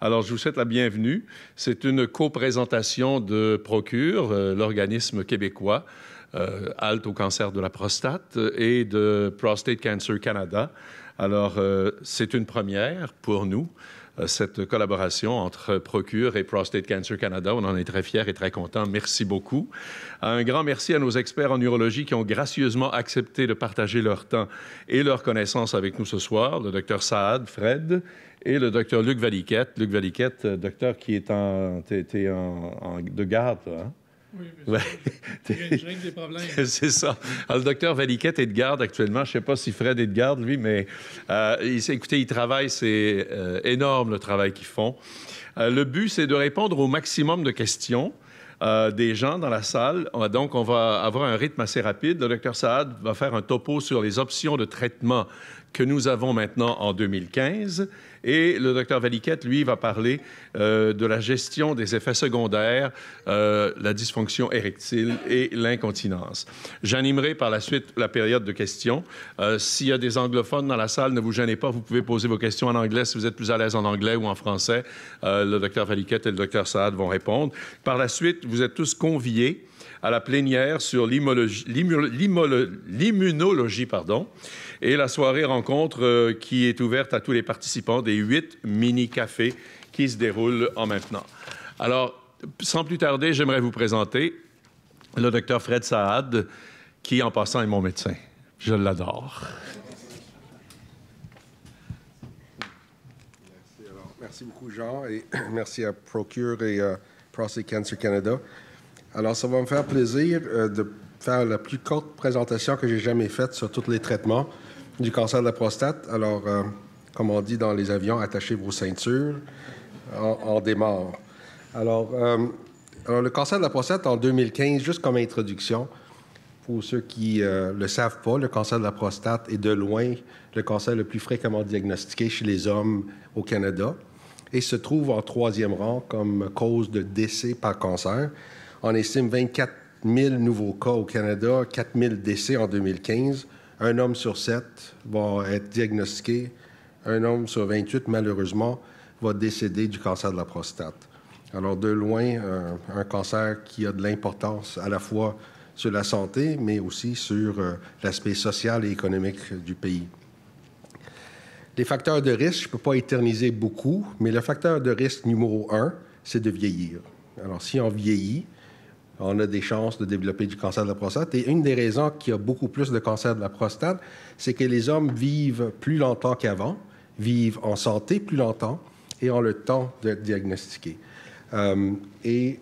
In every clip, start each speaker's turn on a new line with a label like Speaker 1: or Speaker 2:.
Speaker 1: Alors, je vous souhaite la bienvenue. C'est une coprésentation de Procure, l'organisme québécois, halte au cancer de la prostate, et de Prostate Cancer Canada. Alors, c'est une première pour nous, cette collaboration entre Procure et Prostate Cancer Canada. On en est très fiers et très contents. Merci beaucoup. Un grand merci à nos experts en urologie qui ont gracieusement accepté de partager leur temps et leurs connaissances avec nous ce soir, le Dr Saad Fred et le Dr Luc Valiquette. Luc Valiquette, docteur qui est de garde, hein?
Speaker 2: Oui, mais je règle des problèmes.
Speaker 1: C'est ça. Alors, le docteur Valiquette est de garde actuellement. Je ne sais pas si Fred est de garde, lui, mais écoutez, il travaille. C'est énorme, le travail qu'ils font. Le but, c'est de répondre au maximum de questions des gens dans la salle. Donc, on va avoir un rythme assez rapide. Le docteur Saad va faire un topo sur les options de traitement que nous avons maintenant en 2015. Et le docteur Valiquette, lui, va parler de la gestion des effets secondaires, la dysfonction érectile et l'incontinence. J'animerai par la suite la période de questions. S'il y a des anglophones dans la salle, ne vous gênez pas, vous pouvez poser vos questions en anglais si vous êtes plus à l'aise en anglais ou en français. Le docteur Valiquette et le docteur Saad vont répondre. Par la suite, vous êtes tous conviés à la plénière sur l'immunologie, et la soirée rencontre qui est ouverte à tous les participants des 8 mini-cafés qui se déroulent en même temps. Alors, sans plus tarder, j'aimerais vous présenter le docteur Fred Saad, qui, en passant, est mon médecin. Je l'adore.
Speaker 3: Merci beaucoup, Jean, et merci à Procure et Prostate Cancer Canada. Alors, ça va me faire plaisir de faire la plus courte présentation que j'ai jamais faite sur tous les traitements du cancer de la prostate. Alors, comme on dit dans les avions, attachez vos ceintures, on démarre. Alors, le cancer de la prostate en 2015, juste comme introduction, pour ceux qui ne le savent pas, le cancer de la prostate est de loin le cancer le plus fréquemment diagnostiqué chez les hommes au Canada et se trouve en 3e rang comme cause de décès par cancer. On estime 24 000 nouveaux cas au Canada, 4 000 décès en 2015. Un homme sur 7 va être diagnostiqué. Un homme sur 28, malheureusement, va décéder du cancer de la prostate. Alors, de loin, un cancer qui a de l'importance à la fois sur la santé, mais aussi sur l'aspect social et économique du pays. Les facteurs de risque, je ne peux pas éterniser beaucoup, mais le facteur de risque numéro 1, c'est de vieillir. Alors, si on vieillit, on a des chances de développer du cancer de la prostate. Et une des raisons qu'il y a beaucoup plus de cancer de la prostate, c'est que les hommes vivent plus longtemps qu'avant, vivent en santé plus longtemps et ont le temps de diagnostiquer. Et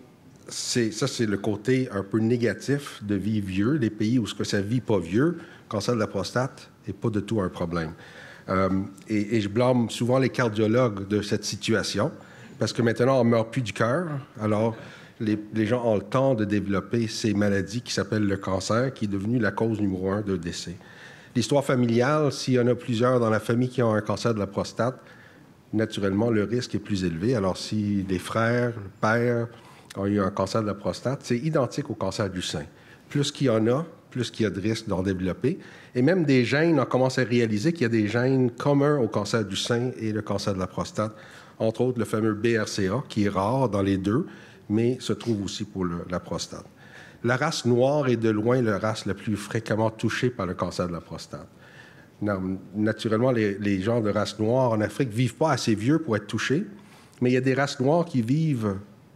Speaker 3: ça, c'est le côté un peu négatif de vivre vieux. Les pays où ça ne vit pas vieux, le cancer de la prostate n'est pas du tout un problème. Et je blâme souvent les cardiologues de cette situation, parce que maintenant, on ne meurt plus du cœur. Alors, les gens ont le temps de développer ces maladies qui s'appellent le cancer, qui est devenu la cause numéro 1 de décès. L'histoire familiale, s'il y en a plusieurs dans la famille qui ont un cancer de la prostate, naturellement, le risque est plus élevé. Alors, si les frères, le père ont eu un cancer de la prostate, c'est identique au cancer du sein. Plus qu'il y en a, plus qu'il y a de risques d'en développer. Et même des gènes, on commence à réaliser qu'il y a des gènes communs au cancer du sein et le cancer de la prostate. Entre autres, le fameux BRCA, qui est rare dans les deux, mais se trouve aussi pour la prostate. La race noire est de loin la race la plus fréquemment touchée par le cancer de la prostate. Naturellement, les gens de race noire en Afrique ne vivent pas assez vieux pour être touchés, mais il y a des races noires qui vivent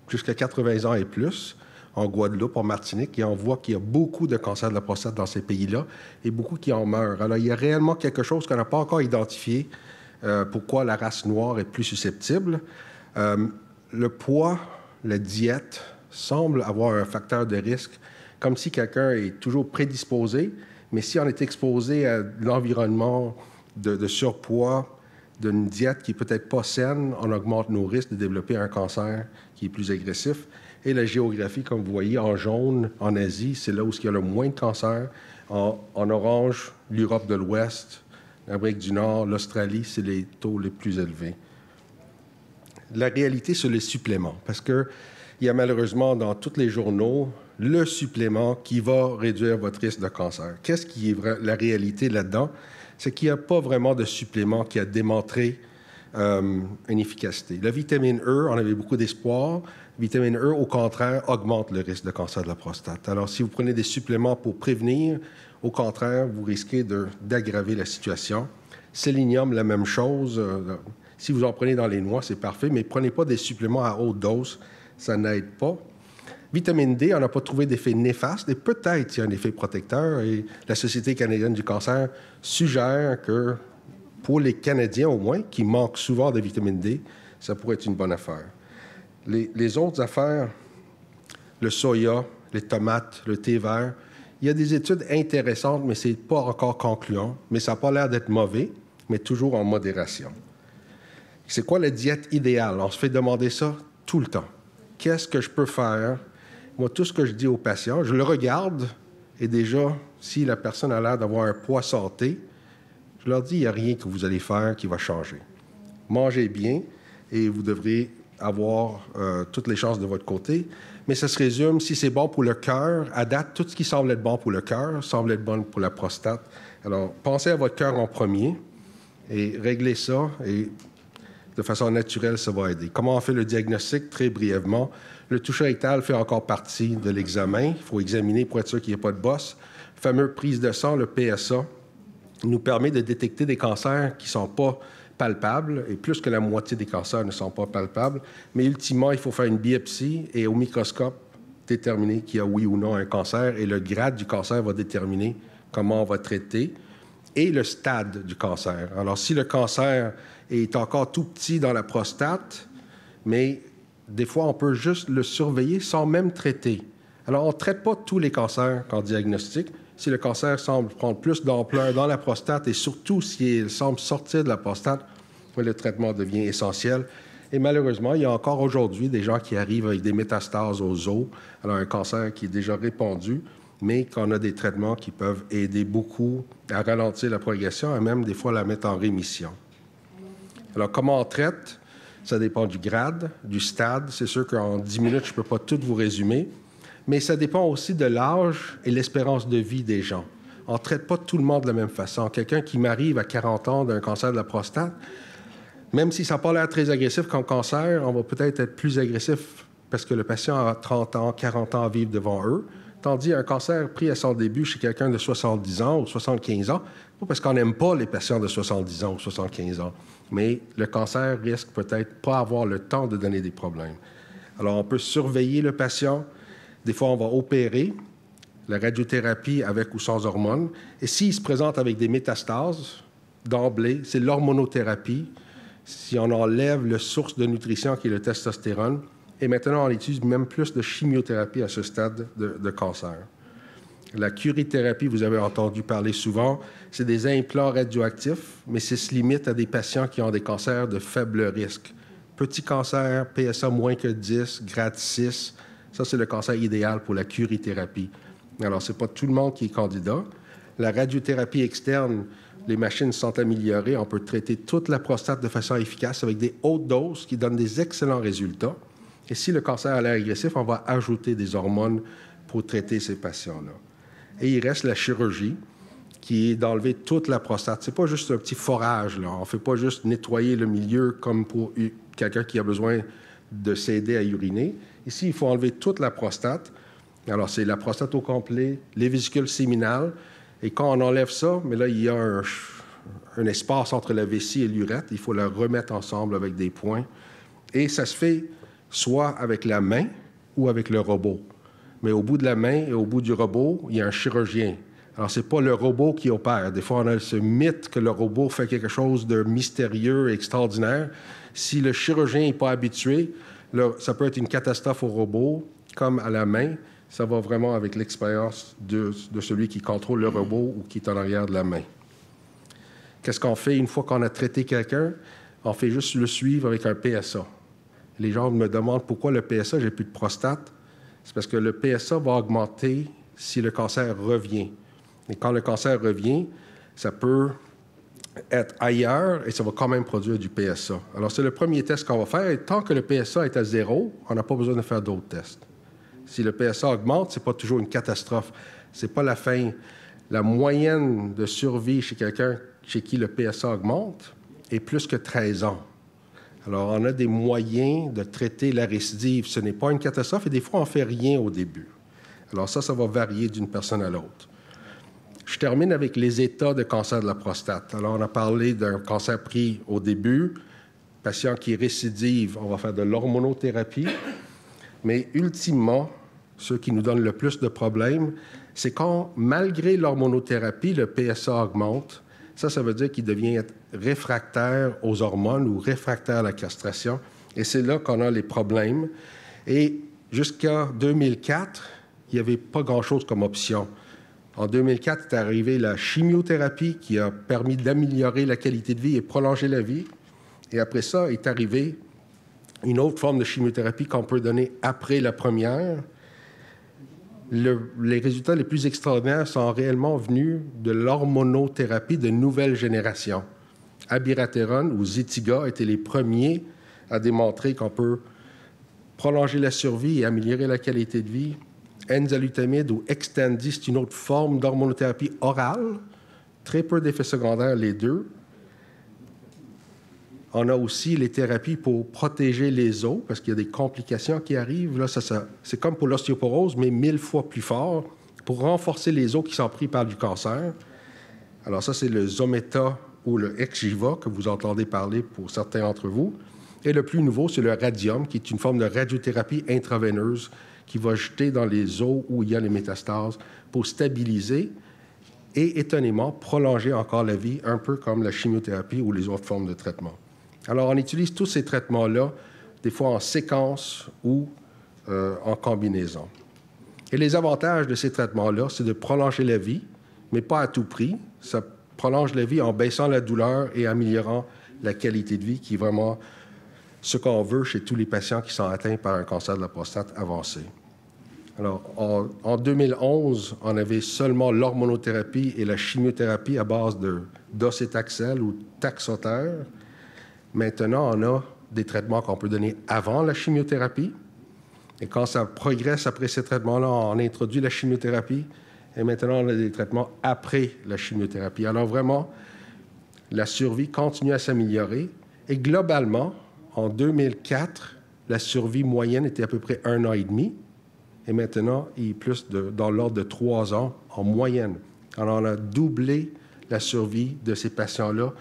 Speaker 3: jusqu'à 80 ans et plus, en Guadeloupe, en Martinique, et on voit qu'il y a beaucoup de cancer de la prostate dans ces pays-là et beaucoup qui en meurent. Alors, il y a réellement quelque chose qu'on n'a pas encore identifié, pourquoi la race noire est plus susceptible. Le poids, la diète semble avoir un facteur de risque, comme si quelqu'un est toujours prédisposé, mais si on est exposé à l'environnement de surpoids, d'une diète qui n'est peut-être pas saine, on augmente nos risques de développer un cancer qui est plus agressif. Et la géographie, comme vous voyez, en jaune, en Asie, c'est là où il y a le moins de cancer. En orange, l'Europe de l'Ouest, l'Amérique du Nord, l'Australie, c'est les taux les plus élevés. La réalité sur les suppléments, parce qu'il y a malheureusement dans tous les journaux le supplément qui va réduire votre risque de cancer. Qu'est-ce qui est la réalité là-dedans? C'est qu'il n'y a pas vraiment de supplément qui a démontré une efficacité. La vitamine E, on avait beaucoup d'espoir. Vitamine E, au contraire, augmente le risque de cancer de la prostate. Alors, si vous prenez des suppléments pour prévenir, au contraire, vous risquez d'aggraver la situation. Sélénium, la même chose. Si vous en prenez dans les noix, c'est parfait, mais prenez pas des suppléments à haute dose, ça n'aide pas. Vitamine D, on n'a pas trouvé d'effet néfaste, et peut-être il y a un effet protecteur, et la Société canadienne du cancer suggère que, pour les Canadiens au moins, qui manquent souvent de vitamine D, ça pourrait être une bonne affaire. Les autres affaires, le soya, les tomates, le thé vert, il y a des études intéressantes, mais ce n'est pas encore concluant, mais ça n'a pas l'air d'être mauvais, mais toujours en modération. C'est quoi la diète idéale? On se fait demander ça tout le temps. Qu'est-ce que je peux faire? Moi, tout ce que je dis aux patients, je le regarde, et déjà, si la personne a l'air d'avoir un poids santé, je leur dis, il n'y a rien que vous allez faire qui va changer. Mangez bien, et vous devrez avoir toutes les chances de votre côté. Mais ça se résume, si c'est bon pour le cœur, à date, tout ce qui semble être bon pour le cœur semble être bon pour la prostate. Alors, pensez à votre cœur en premier et réglez ça, et de façon naturelle, ça va aider. Comment on fait le diagnostic? Très brièvement, le toucher rectal fait encore partie de l'examen. Il faut examiner pour être sûr qu'il n'y a pas de bosse. La fameuse prise de sang, le PSA, nous permet de détecter des cancers qui ne sont pas palpables, et plus que la moitié des cancers ne sont pas palpables. Mais ultimement, il faut faire une biopsie et au microscope déterminer qu'il y a oui ou non un cancer, et le grade du cancer va déterminer comment on va traiter et le stade du cancer. Alors, si le cancer est encore tout petit dans la prostate, mais des fois, on peut juste le surveiller sans même traiter. Alors, on ne traite pas tous les cancers qu'on diagnostique. Si le cancer semble prendre plus d'ampleur dans la prostate et surtout s'il semble sortir de la prostate, le traitement devient essentiel. Et malheureusement, il y a encore aujourd'hui des gens qui arrivent avec des métastases aux os, alors un cancer qui est déjà répandu, mais qu'on a des traitements qui peuvent aider beaucoup à ralentir la progression et même des fois la mettre en rémission. Alors, comment on traite? Ça dépend du grade, du stade. C'est sûr qu'en 10 minutes, je ne peux pas tout vous résumer. Mais ça dépend aussi de l'âge et l'espérance de vie des gens. On ne traite pas tout le monde de la même façon. Quelqu'un qui m'arrive à 40 ans d'un cancer de la prostate, même si ça n'a pas l'air très agressif comme cancer, on va peut-être être plus agressif parce que le patient a 30 ans, 40 ans à vivre devant eux. Tandis un cancer pris à son début chez quelqu'un de 70 ans ou 75 ans, pas parce qu'on n'aime pas les patients de 70 ans ou 75 ans, mais le cancer risque peut-être pas avoir le temps de donner des problèmes. Alors, on peut surveiller le patient. Des fois, on va opérer la radiothérapie avec ou sans hormones. Et s'il se présente avec des métastases, d'emblée, c'est l'hormonothérapie. Si on enlève la source de nutrition qui est le testostérone, et maintenant, on utilise même plus de chimiothérapie à ce stade de cancer. La curithérapie, vous avez entendu parler souvent, c'est des implants radioactifs, mais ça se limite à des patients qui ont des cancers de faible risque. Petit cancer, PSA moins que 10, grade 6, ça, c'est le cancer idéal pour la curithérapie. Alors, ce n'est pas tout le monde qui est candidat. La radiothérapie externe, les machines sont améliorées. On peut traiter toute la prostate de façon efficace avec des hautes doses qui donnent des excellents résultats. Et si le cancer a l'air agressif, on va ajouter des hormones pour traiter ces patients-là. Et il reste la chirurgie, qui est d'enlever toute la prostate. Ce n'est pas juste un petit forage, là. On ne fait pas juste nettoyer le milieu comme pour quelqu'un qui a besoin de s'aider à uriner. Ici, il faut enlever toute la prostate. Alors, c'est la prostate au complet, les vésicules séminales. Et quand on enlève ça, mais là, il y a un espace entre la vessie et l'urètre. Il faut la remettre ensemble avec des points. Et ça se fait soit avec la main ou avec le robot. Mais au bout de la main et au bout du robot, il y a un chirurgien. Alors, ce n'est pas le robot qui opère. Des fois, on a ce mythe que le robot fait quelque chose de mystérieux et extraordinaire. Si le chirurgien n'est pas habitué, là, ça peut être une catastrophe au robot, comme à la main. Ça va vraiment avec l'expérience de celui qui contrôle le robot ou qui est en arrière de la main. Qu'est-ce qu'on fait une fois qu'on a traité quelqu'un? On fait juste le suivre avec un PSA. Les gens me demandent pourquoi le PSA, j'ai plus de prostate. C'est parce que le PSA va augmenter si le cancer revient. Et quand le cancer revient, ça peut être ailleurs et ça va quand même produire du PSA. Alors, c'est le premier test qu'on va faire. Et tant que le PSA est à 0, on n'a pas besoin de faire d'autres tests. Si le PSA augmente, ce n'est pas toujours une catastrophe. Ce n'est pas la fin. La moyenne de survie chez quelqu'un chez qui le PSA augmente est plus que 13 ans. Alors, on a des moyens de traiter la récidive. Ce n'est pas une catastrophe et des fois, on ne fait rien au début. Alors ça va varier d'une personne à l'autre. Je termine avec les états de cancer de la prostate. Alors, on a parlé d'un cancer pris au début. Patient qui récidive, on va faire de l'hormonothérapie. Mais ultimement, ce qui nous donne le plus de problèmes, c'est quand, malgré l'hormonothérapie, le PSA augmente. Ça veut dire qu'il devient réfractaire aux hormones ou réfractaire à la castration. Et c'est là qu'on a les problèmes. Et jusqu'en 2004, il n'y avait pas grand-chose comme option. En 2004 est arrivée la chimiothérapie qui a permis d'améliorer la qualité de vie et prolonger la vie. Et après ça est arrivée une autre forme de chimiothérapie qu'on peut donner après la première. Les résultats les plus extraordinaires sont réellement venus de l'hormonothérapie de nouvelle génération. Abiraterone ou Zytiga étaient les premiers à démontrer qu'on peut prolonger la survie et améliorer la qualité de vie. Enzalutamide ou Xtandi, c'est une autre forme d'hormonothérapie orale. Très peu d'effets secondaires, les deux. On a aussi les thérapies pour protéger les os, parce qu'il y a des complications qui arrivent. Là, c'est comme pour l'ostéoporose, mais 1000 fois plus fort, pour renforcer les os qui sont pris par du cancer. Alors ça, c'est le Zometa ou le Xgiva, que vous entendez parler pour certains d'entre vous. Et le plus nouveau, c'est le radium, qui est une forme de radiothérapie intraveineuse qui va jeter dans les os où il y a les métastases pour stabiliser et, étonnamment, prolonger encore la vie, un peu comme la chimiothérapie ou les autres formes de traitement. Alors, on utilise tous ces traitements-là, des fois en séquence ou en combinaison. Et les avantages de ces traitements-là, c'est de prolonger la vie, mais pas à tout prix. Ça prolonge la vie en baissant la douleur et améliorant la qualité de vie, qui est vraiment ce qu'on veut chez tous les patients qui sont atteints par un cancer de la prostate avancé. Alors, en 2011, on avait seulement l'hormonothérapie et la chimiothérapie à base de docétaxel ou Taxotere. Maintenant, on a des traitements qu'on peut donner avant la chimiothérapie. Et quand ça progresse après ces traitements-là, on introduit la chimiothérapie. Et maintenant, on a des traitements après la chimiothérapie. Alors vraiment, la survie continue à s'améliorer. Et globalement, en 2004, la survie moyenne était à peu près 1 an et demi. Et maintenant, il est plus dans l'ordre de 3 ans en moyenne. Alors, on a doublé la survie de ces patients-là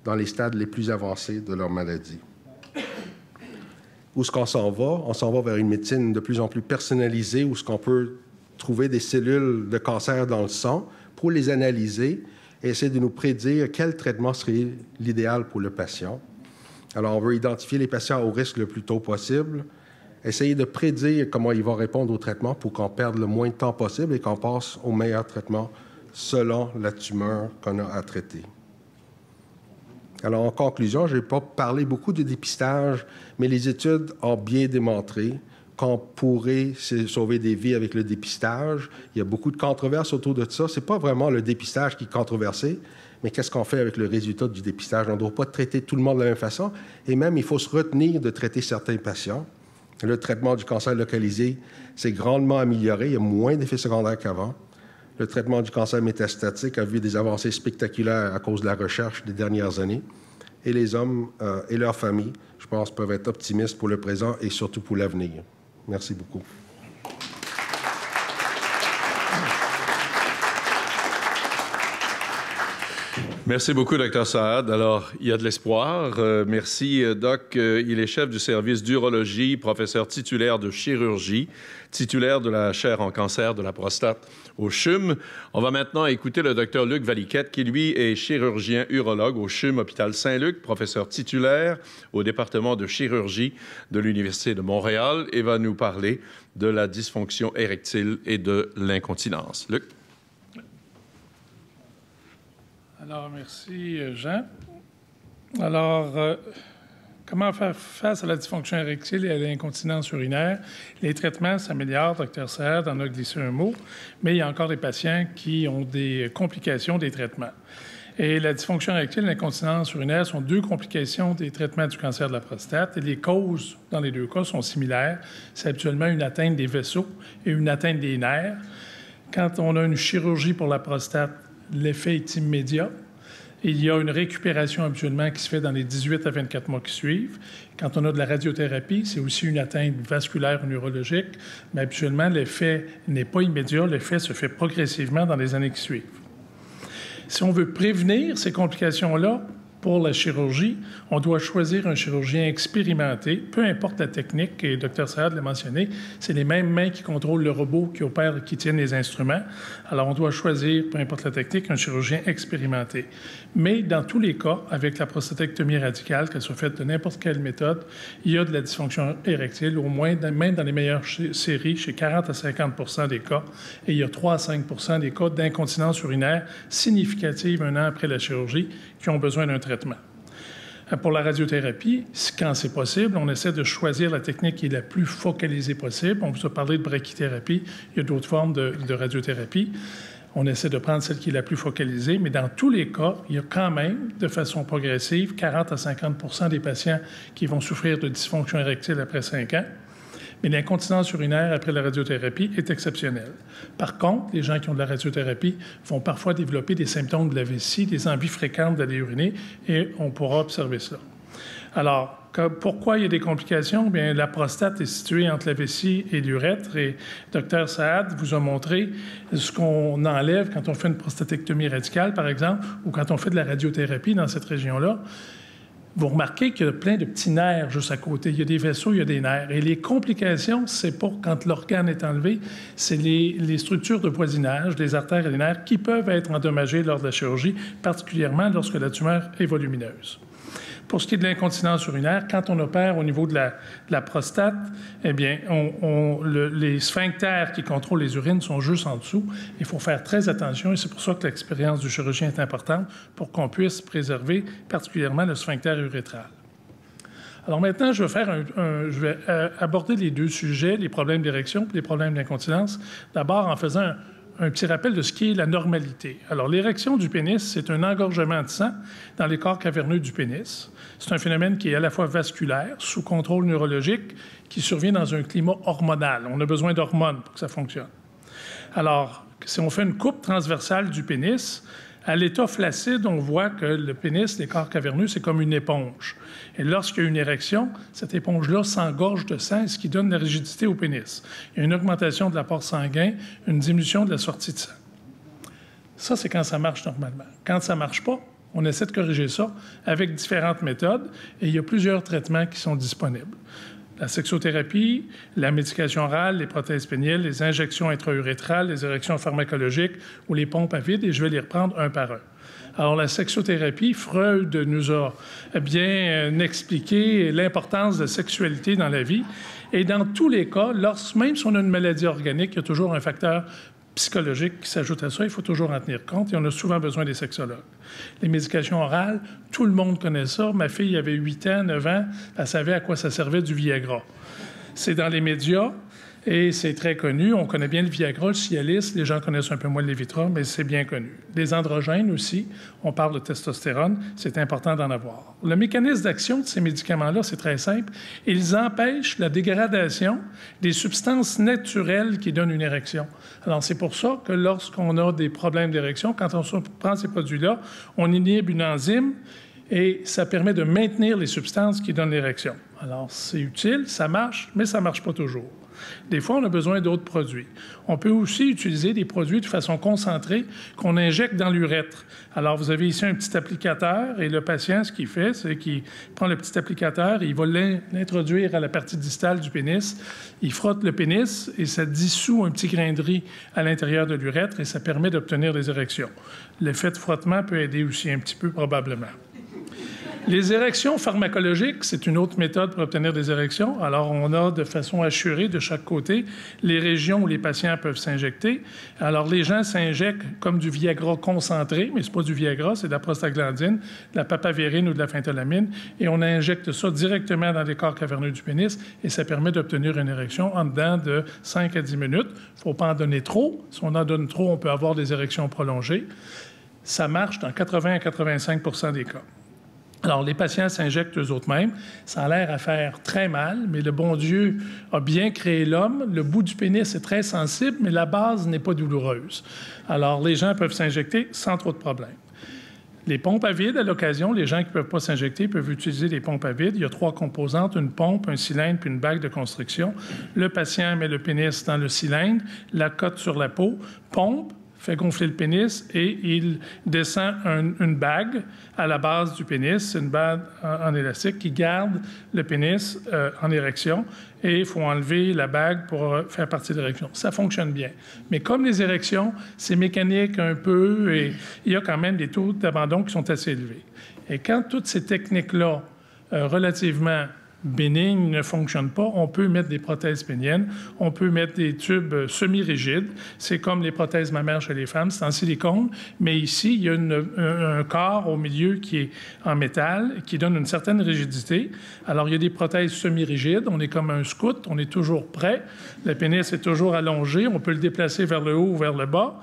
Speaker 3: dans les stades les plus avancés de leur maladie. Où est-ce qu'on s'en va? On s'en va vers une médecine de plus en plus personnalisée, où est-ce qu'on peut trouver des cellules de cancer dans le sang pour les analyser et essayer de nous prédire quel traitement serait l'idéal pour le patient. Alors, on veut identifier les patients au risque le plus tôt possible, essayer de prédire comment ils vont répondre au traitement pour qu'on perde le moins de temps possible et qu'on passe au meilleur traitement selon la tumeur qu'on a à traiter. Alors, en conclusion, je n'ai pas parlé beaucoup de dépistage, mais les études ont bien démontré qu'on pourrait sauver des vies avec le dépistage. Il y a beaucoup de controverses autour de ça. Ce n'est pas vraiment le dépistage qui est controversé, mais qu'est-ce qu'on fait avec le résultat du dépistage? On ne doit pas traiter tout le monde de la même façon, et même, il faut se retenir de traiter certains patients. Le traitement du cancer localisé s'est grandement amélioré. Il y a moins d'effets secondaires qu'avant. Le traitement du cancer métastatique a vu des avancées spectaculaires à cause de la recherche des dernières années. Et les hommes et leurs familles, je pense, peuvent être optimistes pour le présent et surtout pour l'avenir. Merci beaucoup.
Speaker 1: Merci beaucoup, Dr. Saad. Alors, il y a de l'espoir. Merci, Doc. Il est chef du service d'urologie, professeur titulaire de chirurgie, titulaire de la chaire en cancer de la prostate au CHUM. On va maintenant écouter le Dr. Luc Valiquette, qui, lui, est chirurgien urologue au CHUM Hôpital Saint-Luc, professeur titulaire au département de chirurgie de l'Université de Montréal, et va nous parler de la dysfonction érectile et de l'incontinence. Luc?
Speaker 2: Alors, merci, Jean. Alors, comment faire face à la dysfonction érectile et à l'incontinence urinaire? Les traitements s'améliorent, Dr. Saad en a glissé un mot, mais il y a encore des patients qui ont des complications des traitements. Et la dysfonction érectile et l'incontinence urinaire sont deux complications des traitements du cancer de la prostate. Et les causes, dans les deux cas, sont similaires. C'est habituellement une atteinte des vaisseaux et une atteinte des nerfs. Quand on a une chirurgie pour la prostate, l'effet est immédiat. Il y a une récupération habituellement qui se fait dans les 18 à 24 mois qui suivent. Quand on a de la radiothérapie, c'est aussi une atteinte vasculaire ou neurologique, mais habituellement, l'effet n'est pas immédiat, l'effet se fait progressivement dans les années qui suivent. Si on veut prévenir ces complications-là, pour la chirurgie, on doit choisir un chirurgien expérimenté, peu importe la technique, et Dr. Saad l'a mentionné, c'est les mêmes mains qui contrôlent le robot, qui opèrent, qui tiennent les instruments. Alors, on doit choisir, peu importe la technique, un chirurgien expérimenté. Mais dans tous les cas, avec la prostatectomie radicale, qu'elle soit faite de n'importe quelle méthode, il y a de la dysfonction érectile, au moins, même dans les meilleures séries, chez 40 à 50 des cas, et il y a 3 à 5 des cas d'incontinence urinaire significative un an après la chirurgie qui ont besoin d'un traitement. Pour la radiothérapie, quand c'est possible, on essaie de choisir la technique qui est la plus focalisée possible. On vous a parlé de brachythérapie, il y a d'autres formes de radiothérapie. On essaie de prendre celle qui est la plus focalisée, mais dans tous les cas, il y a quand même, de façon progressive, 40 à 50 des patients qui vont souffrir de dysfonction érectile après 5 ans. Mais l'incontinence urinaire après la radiothérapie est exceptionnelle. Par contre, les gens qui ont de la radiothérapie vont parfois développer des symptômes de la vessie, des envies fréquentes d'aller uriner, et on pourra observer cela. Alors, pourquoi il y a des complications? Bien, la prostate est située entre la vessie et l'urètre, et Dr. Saad vous a montré ce qu'on enlève quand on fait une prostatectomie radicale, par exemple, ou quand on fait de la radiothérapie dans cette région-là. Vous remarquez qu'il y a plein de petits nerfs juste à côté. Il y a des vaisseaux, il y a des nerfs. Et les complications, c'est pas quand l'organe est enlevé, c'est les structures de voisinage, les artères et les nerfs qui peuvent être endommagées lors de la chirurgie, particulièrement lorsque la tumeur est volumineuse. Pour ce qui est de l'incontinence urinaire, quand on opère au niveau de la prostate, eh bien, les sphincters qui contrôlent les urines sont juste en dessous. Il faut faire très attention et c'est pour ça que l'expérience du chirurgien est importante pour qu'on puisse préserver particulièrement le sphincter urétral. Alors maintenant, je vais aborder les deux sujets, les problèmes d'érection et les problèmes d'incontinence, d'abord en faisant un petit rappel de ce qui est la normalité. Alors, l'érection du pénis, c'est un engorgement de sang dans les corps caverneux du pénis. C'est un phénomène qui est à la fois vasculaire, sous contrôle neurologique, qui survient dans un climat hormonal. On a besoin d'hormones pour que ça fonctionne. Alors, si on fait une coupe transversale du pénis, à l'état flaccide, on voit que le pénis, les corps caverneux, c'est comme une éponge. Et lorsqu'il y a une érection, cette éponge-là s'engorge de sang, ce qui donne de la rigidité au pénis. Il y a une augmentation de l'apport sanguin, une diminution de la sortie de sang. Ça, c'est quand ça marche normalement. Quand ça ne marche pas, on essaie de corriger ça avec différentes méthodes et il y a plusieurs traitements qui sont disponibles. La sexothérapie, la médication orale, les prothèses péniennes, les injections intra-urétrales, les érections pharmacologiques ou les pompes à vide, et je vais les reprendre un par un. Alors, la sexothérapie, Freud nous a bien expliqué l'importance de la sexualité dans la vie. Et dans tous les cas, même si on a une maladie organique, il y a toujours un facteur psychologique qui s'ajoute à ça. Il faut toujours en tenir compte et on a souvent besoin des sexologues. Les médications orales, tout le monde connaît ça. Ma fille avait 8 ans, 9 ans, elle savait à quoi ça servait du Viagra. C'est dans les médias et c'est très connu. On connaît bien le Viagra, le Cialis. Les gens connaissent un peu moins le Levitra, mais c'est bien connu. Les androgènes aussi, on parle de testostérone, c'est important d'en avoir. Le mécanisme d'action de ces médicaments-là, c'est très simple. Ils empêchent la dégradation des substances naturelles qui donnent une érection. Alors, c'est pour ça que lorsqu'on a des problèmes d'érection, quand on prend ces produits-là, on inhibe une enzyme et ça permet de maintenir les substances qui donnent l'érection. Alors, c'est utile, ça marche, mais ça ne marche pas toujours. Des fois, on a besoin d'autres produits. On peut aussi utiliser des produits de façon concentrée qu'on injecte dans l'urètre. Alors, vous avez ici un petit applicateur et le patient, ce qu'il fait, c'est qu'il prend le petit applicateur et il va l'introduire à la partie distale du pénis. Il frotte le pénis et ça dissout un petit grain de riz à l'intérieur de l'urètre et ça permet d'obtenir des érections. L'effet de frottement peut aider aussi un petit peu, probablement. Les érections pharmacologiques, c'est une autre méthode pour obtenir des érections. Alors, on a de façon assurée de chaque côté les régions où les patients peuvent s'injecter. Alors, les gens s'injectent comme du Viagra concentré, mais ce n'est pas du Viagra, c'est de la prostaglandine, de la papavérine ou de la phentolamine. Et on injecte ça directement dans les corps caverneux du pénis et ça permet d'obtenir une érection en dedans de 5 à 10 minutes. Il ne faut pas en donner trop. Si on en donne trop, on peut avoir des érections prolongées. Ça marche dans 80 à 85 % des cas. Alors, les patients s'injectent eux-mêmes. Ça a l'air à faire très mal, mais le bon Dieu a bien créé l'homme. Le bout du pénis est très sensible, mais la base n'est pas douloureuse. Alors, les gens peuvent s'injecter sans trop de problèmes. Les pompes à vide, à l'occasion, les gens qui ne peuvent pas s'injecter peuvent utiliser les pompes à vide. Il y a 3 composantes, une pompe, un cylindre puis une bague de constriction. Le patient met le pénis dans le cylindre, la cote sur la peau, pompe, fait gonfler le pénis et il descend une bague à la base du pénis, une bague en élastique qui garde le pénis en érection et il faut enlever la bague pour faire partie de l'érection. Ça fonctionne bien. Mais comme les érections, c'est mécanique un peu et il y a quand même des taux d'abandon qui sont assez élevés. Et quand toutes ces techniques-là, relativement bénignes ne fonctionnent pas, on peut mettre des prothèses péniennes, on peut mettre des tubes semi-rigides. C'est comme les prothèses mammaires chez les femmes, c'est en silicone, mais ici, il y a un corps au milieu qui est en métal, qui donne une certaine rigidité. Alors, il y a des prothèses semi-rigides, on est comme un scout, on est toujours prêt, le pénis est toujours allongé, on peut le déplacer vers le haut ou vers le bas.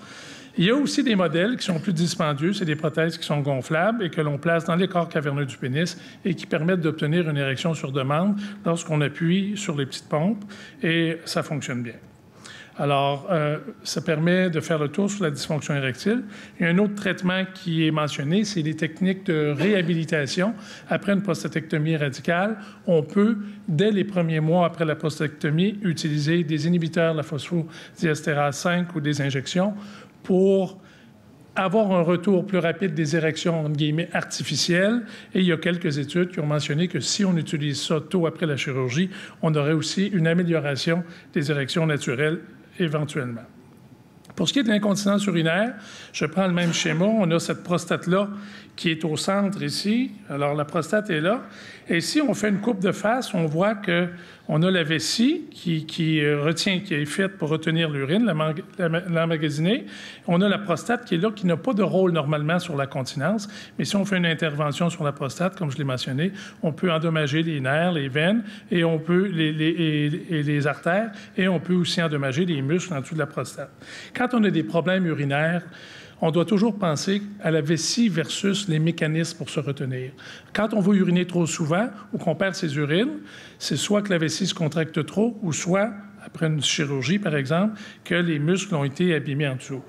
Speaker 2: Il y a aussi des modèles qui sont plus dispendieux, c'est des prothèses qui sont gonflables et que l'on place dans les corps caverneux du pénis et qui permettent d'obtenir une érection sur demande lorsqu'on appuie sur les petites pompes et ça fonctionne bien. Alors, ça permet de faire le tour sur la dysfonction érectile. Il y a un autre traitement qui est mentionné, c'est les techniques de réhabilitation. Après une prostatectomie radicale, on peut, dès les premiers mois après la prostatectomie, utiliser des inhibiteurs de la phosphodiesterase 5 ou des injections pour avoir un retour plus rapide des érections, entre guillemets, artificielles. Et il y a quelques études qui ont mentionné que si on utilise ça tôt après la chirurgie, on aurait aussi une amélioration des érections naturelles éventuellement. Pour ce qui est de l'incontinence urinaire, je prends le même schéma. On a cette prostate-là qui est au centre ici. Alors, la prostate est là. Et si on fait une coupe de face, on voit qu'on a la vessie qui est faite pour retenir l'urine, l'emmagasinée. On a la prostate qui est là, qui n'a pas de rôle normalement sur la continence. Mais si on fait une intervention sur la prostate, comme je l'ai mentionné, on peut endommager les nerfs, les veines, et on peut les artères, et on peut aussi endommager les muscles en dessous de la prostate. Quand on a des problèmes urinaires, on doit toujours penser à la vessie versus les mécanismes pour se retenir. Quand on va uriner trop souvent ou qu'on perd ses urines, c'est soit que la vessie se contracte trop ou soit, après une chirurgie par exemple, que les muscles ont été abîmés en dessous.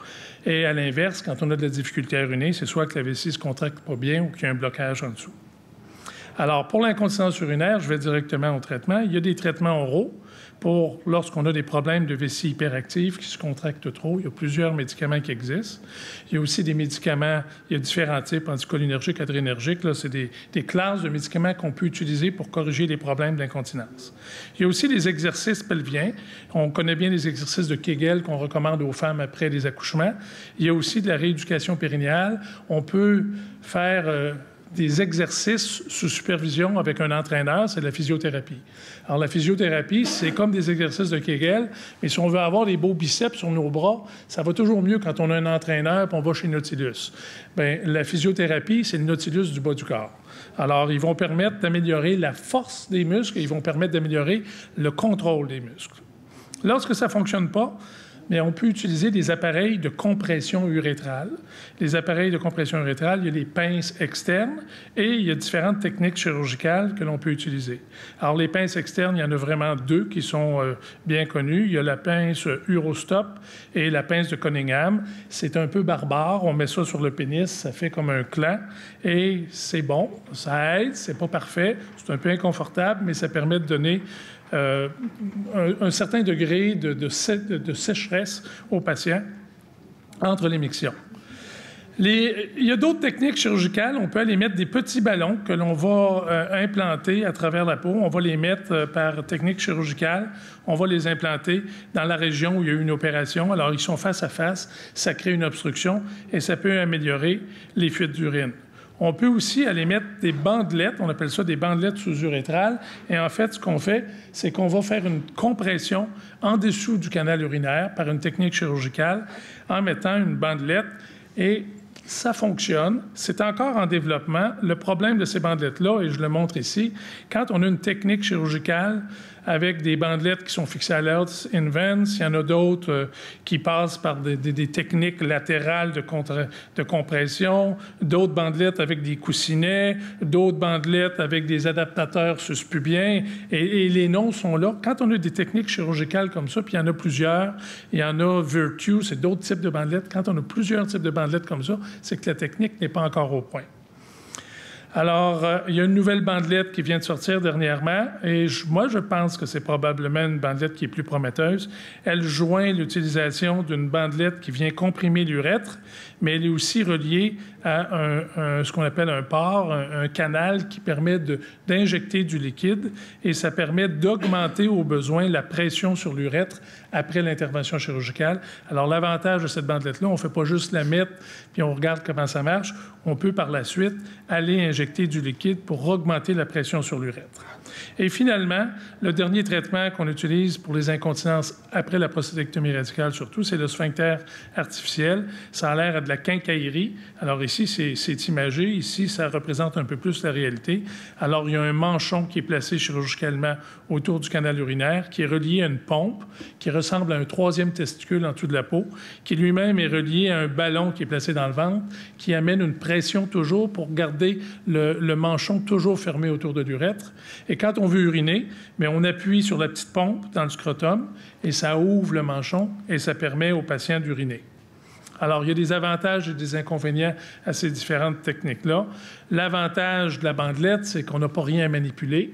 Speaker 2: Et à l'inverse, quand on a de la difficulté à uriner, c'est soit que la vessie se contracte pas bien ou qu'il y a un blocage en dessous. Alors, pour l'incontinence urinaire, je vais directement au traitement. Il y a des traitements oraux pour lorsqu'on a des problèmes de vessie hyperactive qui se contractent trop. Il y a plusieurs médicaments qui existent. Il y a aussi des médicaments, il y a différents types, anticholinergiques, adrénergiques. Là, c'est des classes de médicaments qu'on peut utiliser pour corriger les problèmes d'incontinence. Il y a aussi des exercices pelviens. On connaît bien les exercices de Kegel qu'on recommande aux femmes après les accouchements. Il y a aussi de la rééducation périnéale. On peut faire des exercices sous supervision avec un entraîneur, c'est de la physiothérapie. Alors, la physiothérapie, c'est comme des exercices de Kegel, mais si on veut avoir des beaux biceps sur nos bras, ça va toujours mieux quand on a un entraîneur et on va chez Nautilus. Bien, la physiothérapie, c'est le Nautilus du bas du corps. Alors, ils vont permettre d'améliorer la force des muscles et ils vont permettre d'améliorer le contrôle des muscles. Lorsque ça ne fonctionne pas, mais on peut utiliser des appareils de compression urétrale. Les appareils de compression urétrale, il y a les pinces externes et il y a différentes techniques chirurgicales que l'on peut utiliser. Alors, les pinces externes, il y en a vraiment 2 qui sont bien connues. Il y a la pince Urostop et la pince de Cunningham. C'est un peu barbare. On met ça sur le pénis, ça fait comme un clan et c'est bon, ça aide, c'est pas parfait, c'est un peu inconfortable, mais ça permet de donner un certain degré de sécheresse aux patients entre les mictions. Il y a d'autres techniques chirurgicales. On peut aller mettre des petits ballons que l'on va implanter à travers la peau. On va les mettre par technique chirurgicale. On va les implanter dans la région où il y a eu une opération. Alors, ils sont face à face. Ça crée une obstruction et ça peut améliorer les fuites d'urine. On peut aussi aller mettre des bandelettes, on appelle ça des bandelettes sous-urétrales. Et en fait, ce qu'on fait, c'est qu'on va faire une compression en dessous du canal urinaire par une technique chirurgicale en mettant une bandelette. Et ça fonctionne. C'est encore en développement. Le problème de ces bandelettes-là, et je le montre ici, quand on a une technique chirurgicale avec des bandelettes qui sont fixées à l'Hertz Invents. Il y en a d'autres qui passent par des techniques latérales de compression, d'autres bandelettes avec des coussinets, d'autres bandelettes avec des adaptateurs suspubiens. Et les noms sont là. Quand on a des techniques chirurgicales comme ça, puis il y en a plusieurs, il y en a Virtue, c'est d'autres types de bandelettes. Quand on a plusieurs types de bandelettes comme ça, c'est que la technique n'est pas encore au point. Alors, il y a une nouvelle bandelette qui vient de sortir dernièrement et moi, je pense que c'est probablement une bandelette qui est plus prometteuse. Elle joint l'utilisation d'une bandelette qui vient comprimer l'urètre, mais elle est aussi reliée à ce qu'on appelle un port, un canal qui permet d'injecter du liquide et ça permet d'augmenter au besoin la pression sur l'urètre après l'intervention chirurgicale. Alors, l'avantage de cette bandelette-là, on ne fait pas juste la mettre puis on regarde comment ça marche. On peut par la suite aller injecter du liquide pour augmenter la pression sur l'urètre. Et finalement, le dernier traitement qu'on utilise pour les incontinences après la prostatectomie radicale, surtout, c'est le sphincter artificiel. Ça a l'air à de la quincaillerie. Alors ici, c'est imagé. Ici, ça représente un peu plus la réalité. Alors, il y a un manchon qui est placé chirurgicalement autour du canal urinaire, qui est relié à une pompe, qui ressemble à un troisième testicule en dessous de la peau, qui lui-même est relié à un ballon qui est placé dans le ventre, qui amène une pression toujours pour garder le manchon toujours fermé autour de l'urètre. Et quand on veut uriner, mais on appuie sur la petite pompe dans le scrotum et ça ouvre le manchon et ça permet au patient d'uriner. Alors, il y a des avantages et des inconvénients à ces différentes techniques-là. L'avantage de la bandelette, c'est qu'on n'a pas rien à manipuler.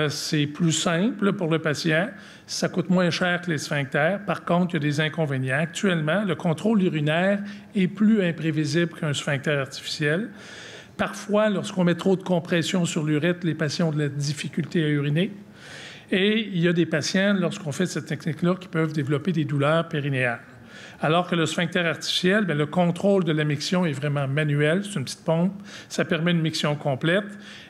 Speaker 2: C'est plus simple pour le patient. Ça coûte moins cher que les sphincters. Par contre, il y a des inconvénients. Actuellement, le contrôle urinaire est plus imprévisible qu'un sphincter artificiel. Parfois, lorsqu'on met trop de compression sur l'urètre, les patients ont de la difficulté à uriner. Et il y a des patients, lorsqu'on fait cette technique-là, qui peuvent développer des douleurs périnéales. Alors que le sphincter artificiel, bien, le contrôle de la miction est vraiment manuel. C'est une petite pompe. Ça permet une miction complète.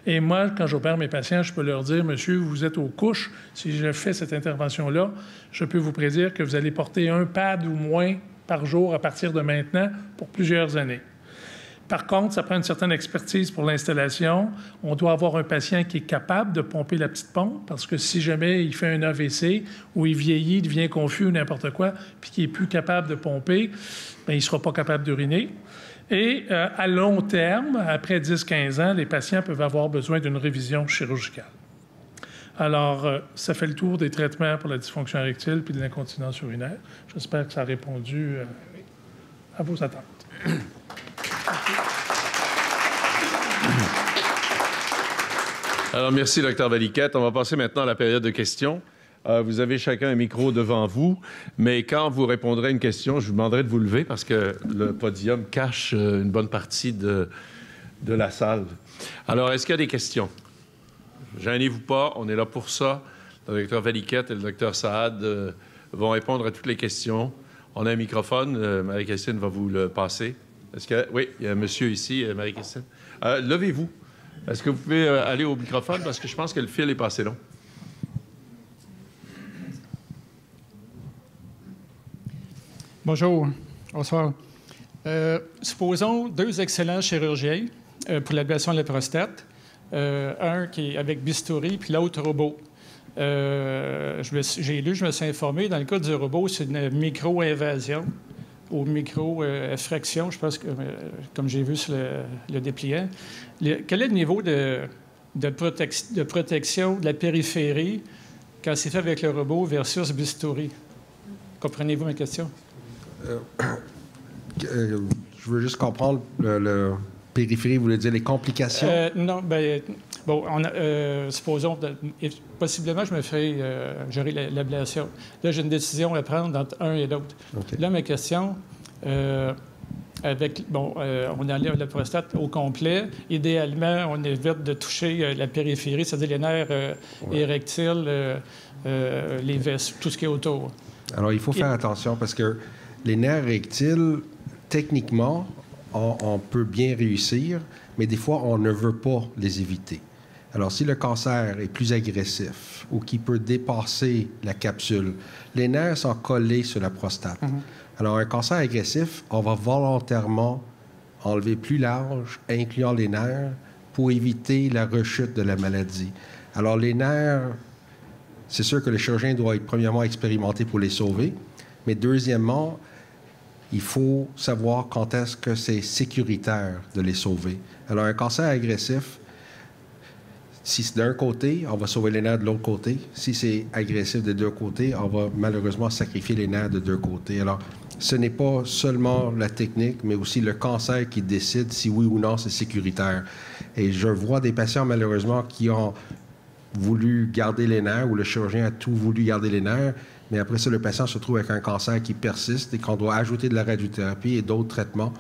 Speaker 2: Et moi, quand j'opère mes patients, je peux leur dire, « Monsieur, vous êtes aux couches. Si je fais cette intervention-là, je peux vous prédire que vous allez porter un pad ou moins par jour à partir de maintenant pour plusieurs années. » Par contre, ça prend une certaine expertise pour l'installation. On doit avoir un patient qui est capable de pomper la petite pompe parce que si jamais il fait un AVC ou il vieillit, il devient confus ou n'importe quoi, puis qu'il n'est plus capable de pomper, bien, il ne sera pas capable d'uriner. Et à long terme, après 10-15 ans, les patients peuvent avoir besoin d'une révision chirurgicale. Alors, ça fait le tour des traitements pour la dysfonction érectile puis de l'incontinence urinaire. J'espère que ça a répondu à vos attentes.
Speaker 1: Alors, merci, Dr. Valiquette. On va passer maintenant à la période de questions. Vous avez chacun un micro devant vous, mais quand vous répondrez à une question, je vous demanderai de vous lever parce que le podium cache une bonne partie de la salle. Alors, est-ce qu'il y a des questions? Gênez-vous pas, on est là pour ça. Le Dr. Valiquette et le Dr. Saad vont répondre à toutes les questions. On a un microphone, Marie-Christine va vous le passer. Est-ce que... Oui, il y a un monsieur ici, Marie-Christine. Levez-vous. Est-ce que vous pouvez aller au microphone parce que je pense que le fil est passé long.
Speaker 4: Bonjour. Bonsoir. Supposons deux excellents chirurgiens pour l'ablation de la prostate. Un qui est avec bistouri, puis l'autre robot. J'ai lu, je me suis informé, dans le cas du robot, c'est une micro-invasion ou micro-effraction, je pense, comme j'ai vu sur le dépliant. Quel est le niveau de protection de la périphérie quand c'est fait avec le robot versus bistouri? Comprenez-vous ma question?
Speaker 3: Je veux juste comprendre le périphérie, vous voulez dire les complications?
Speaker 4: Non, bien, bon, supposons, possiblement, je me ferai gérer l'ablation. Là, j'ai une décision à prendre entre un et l'autre. Okay. Là, ma question, on enlève la prostate au complet. Idéalement, on évite de toucher la périphérie, c'est-à-dire les nerfs érectiles, les vesses, tout ce qui est autour.
Speaker 3: Alors, il faut faire attention parce que les nerfs érectiles, techniquement, on peut bien réussir, mais des fois, on ne veut pas les éviter. Alors, si le cancer est plus agressif ou qui peut dépasser la capsule, les nerfs sont collés sur la prostate. Alors, un cancer agressif, on va volontairement enlever plus large, incluant les nerfs, pour éviter la rechute de la maladie. Alors, les nerfs, c'est sûr que le chirurgien doit être premièrement expérimenté pour les sauver, mais deuxièmement, il faut savoir quand est-ce que c'est sécuritaire de les sauver. Alors, un cancer agressif, si c'est d'un côté, on va sauver les nerfs de l'autre côté. Si c'est agressif des deux côtés, on va malheureusement sacrifier les nerfs de deux côtés. Alors, ce n'est pas seulement la technique, mais aussi le cancer qui décide si oui ou non c'est sécuritaire. Et je vois des patients, malheureusement, qui ont voulu garder les nerfs, ou le chirurgien a tout voulu garder les nerfs, mais après ça, le patient se trouve avec un cancer qui persiste et qu'on doit ajouter de la radiothérapie et d'autres traitements,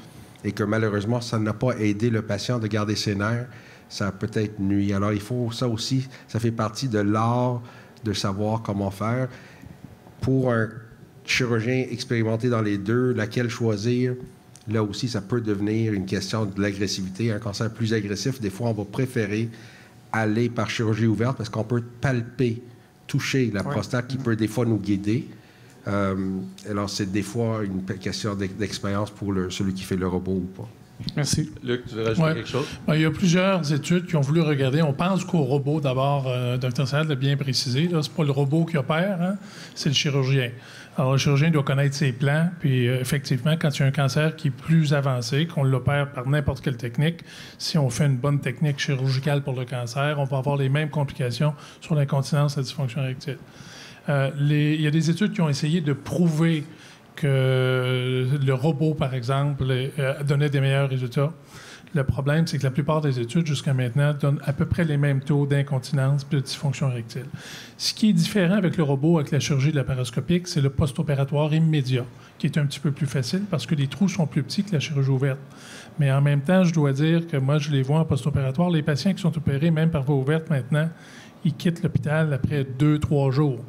Speaker 3: et que malheureusement, ça n'a pas aidé le patient de garder ses nerfs. Ça a peut-être nuit. Alors, il faut ça aussi, ça fait partie de l'art de savoir comment faire. Pour un chirurgien expérimenté dans les deux, laquelle choisir, là aussi, ça peut devenir une question de l'agressivité. Un cancer plus agressif, des fois, on va préférer aller par chirurgie ouverte parce qu'on peut palper, toucher la prostate qui peut des fois nous guider. Alors, c'est des fois une question d'expérience pour celui qui fait le robot ou pas.
Speaker 4: Merci.
Speaker 1: Luc, tu veux rajouter quelque chose?
Speaker 2: Bien, il y a plusieurs études qui ont voulu regarder. On pense qu'au robot, d'abord, Dr. Saad l'a bien précisé, ce n'est pas le robot qui opère, hein, c'est le chirurgien. Alors, le chirurgien doit connaître ses plans, puis effectivement, quand il y a un cancer qui est plus avancé, qu'on l'opère par n'importe quelle technique, si on fait une bonne technique chirurgicale pour le cancer, on va avoir les mêmes complications sur l'incontinence et la dysfonction érectile. Il y a des études qui ont essayé de prouver que le robot, par exemple, donnait des meilleurs résultats. Le problème, c'est que la plupart des études, jusqu'à maintenant, donnent à peu près les mêmes taux d'incontinence et de dysfonction érectile. Ce qui est différent avec le robot, avec la chirurgie laparoscopique, c'est le post-opératoire immédiat, qui est un petit peu plus facile parce que les trous sont plus petits que la chirurgie ouverte. Mais en même temps, je dois dire que moi, je les vois en post-opératoire. Les patients qui sont opérés, même par voie ouverte maintenant, ils quittent l'hôpital après 2-3 jours.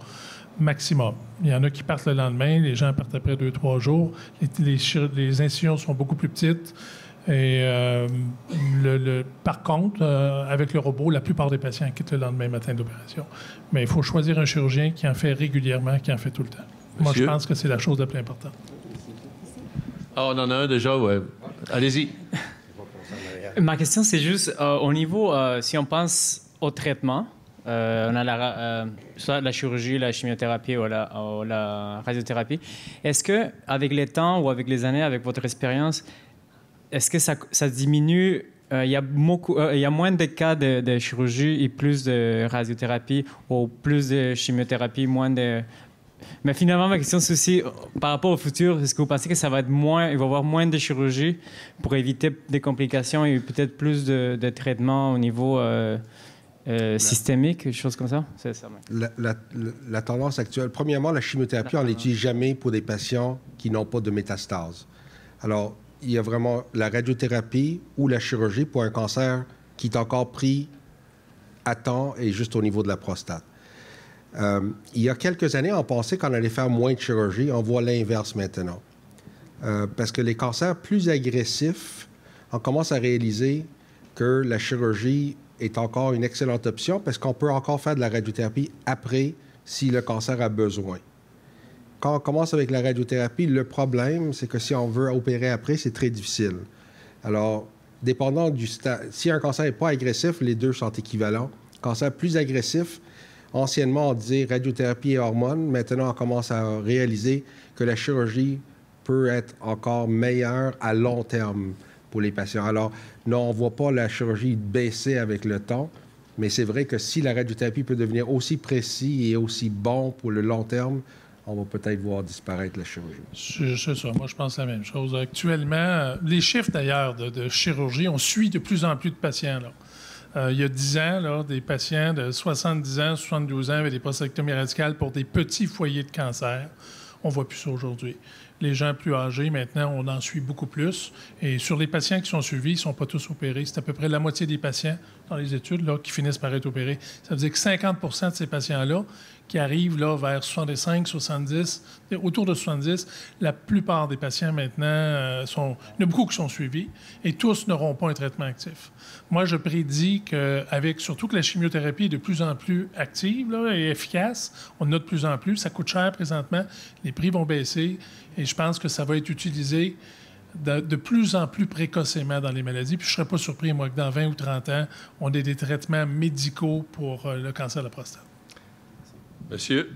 Speaker 2: Maximum. Il y en a qui partent le lendemain, les gens partent après 2-3 jours. Les incisions sont beaucoup plus petites. Et par contre, avec le robot, la plupart des patients quittent le lendemain matin d'opération. Mais il faut choisir un chirurgien qui en fait régulièrement, qui en fait tout le temps. Monsieur? Moi, je pense que c'est la chose la plus importante.
Speaker 1: Ah, on en a un déjà, ouais. Allez-y.
Speaker 5: Ma question, c'est juste au niveau, si on pense au traitement, on a soit la chirurgie, la chimiothérapie ou la radiothérapie. Est-ce que, avec les temps ou avec les années, avec votre expérience, est-ce que ça diminue? Il y a moins de cas de chirurgie et plus de radiothérapie ou plus de chimiothérapie, moins de... Mais finalement, ma question, c'est aussi, par rapport au futur, est-ce que vous pensez que il va y avoir moins de chirurgie pour éviter des complications et peut-être plus de traitements au niveau... systémique, des choses comme ça? C'est ça.
Speaker 3: La tendance actuelle, premièrement, la chimiothérapie, on ne l'utilise jamais pour des patients qui n'ont pas de métastase. Alors, il y a vraiment la radiothérapie ou la chirurgie pour un cancer qui est encore pris à temps et juste au niveau de la prostate. Il y a quelques années, on pensait qu'on allait faire moins de chirurgie. On voit l'inverse maintenant. Parce que les cancers plus agressifs, on commence à réaliser que la chirurgie est encore une excellente option parce qu'on peut encore faire de la radiothérapie après si le cancer a besoin. Quand on commence avec la radiothérapie, le problème, c'est que si on veut opérer après, c'est très difficile. Alors, dépendant du stade, si un cancer n'est pas agressif, les deux sont équivalents. Cancer plus agressif, anciennement, on disait radiothérapie et hormones. Maintenant, on commence à réaliser que la chirurgie peut être encore meilleure à long terme pour les patients. Alors, non, on ne voit pas la chirurgie baisser avec le temps, mais c'est vrai que si la radiothérapie peut devenir aussi précis et aussi bon pour le long terme, on va peut-être voir disparaître la chirurgie.
Speaker 2: C'est ça. Moi, je pense la même chose. Actuellement, les chiffres, d'ailleurs, de chirurgie, on suit de plus en plus de patients, là. Il y a 10 ans, là, des patients de 70 ans, 72 ans avec des prostatectomies radicales pour des petits foyers de cancer. On ne voit plus ça aujourd'hui. Les gens plus âgés, maintenant, on en suit beaucoup plus. Et sur les patients qui sont suivis, ils ne sont pas tous opérés. C'est à peu près la moitié des patients dans les études là, qui finissent par être opérés. Ça veut dire que 50 de ces patients-là qui arrivent là, vers 65, 70, autour de 70, la plupart des patients maintenant, il y en a beaucoup qui sont suivis et tous n'auront pas un traitement actif. Moi, je prédis qu'avec surtout que la chimiothérapie est de plus en plus active là, et efficace, on en a de plus en plus, ça coûte cher présentement, les prix vont baisser et je pense que ça va être utilisé de plus en plus précocement dans les maladies. Puis je ne serais pas surpris, moi, que dans 20 ou 30 ans, on ait des traitements médicaux pour le cancer de la prostate.
Speaker 1: Monsieur.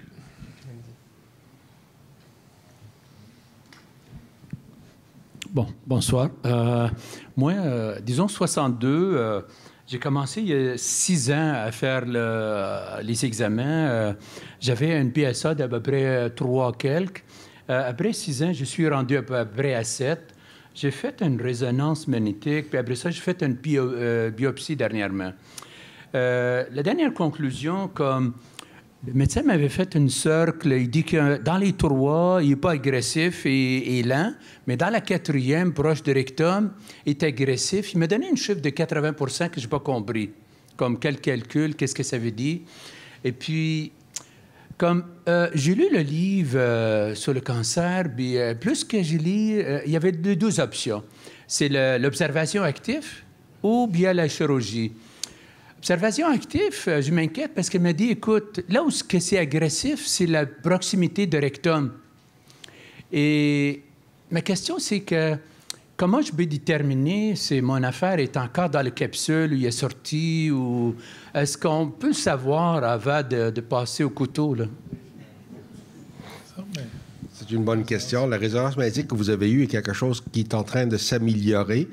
Speaker 6: Bon, bonsoir. Moi, disons 62, j'ai commencé il y a 6 ans à faire les examens. J'avais une PSA d'à peu près 3 quelques. Après 6 ans, je suis rendu à peu près à 7. J'ai fait une résonance magnétique, puis après ça, j'ai fait une biopsie dernièrement. La dernière conclusion, comme le médecin m'avait fait une cercle, il dit que dans les 3, il n'est pas agressif et lent, mais dans la 4e, proche du rectum, il est agressif. Il m'a donné une chiffre de 80 % que je n'ai pas compris. Comme quel calcul, qu'est-ce que ça veut dire? Et puis, comme j'ai lu le livre sur le cancer, puis plus que j'ai lu, il y avait deux options. C'est l'observation active ou bien la chirurgie. Observation active, je m'inquiète parce qu'elle m'a dit, écoute, là où c'est agressif, c'est la proximité de rectum. Et ma question, c'est que comment je peux déterminer si mon affaire est encore dans la capsule, où il est sorti, ou est-ce qu'on peut savoir avant de passer au couteau, là?
Speaker 3: C'est une bonne question. La résonance magnétique que vous avez eue est quelque chose qui est en train de s'améliorer.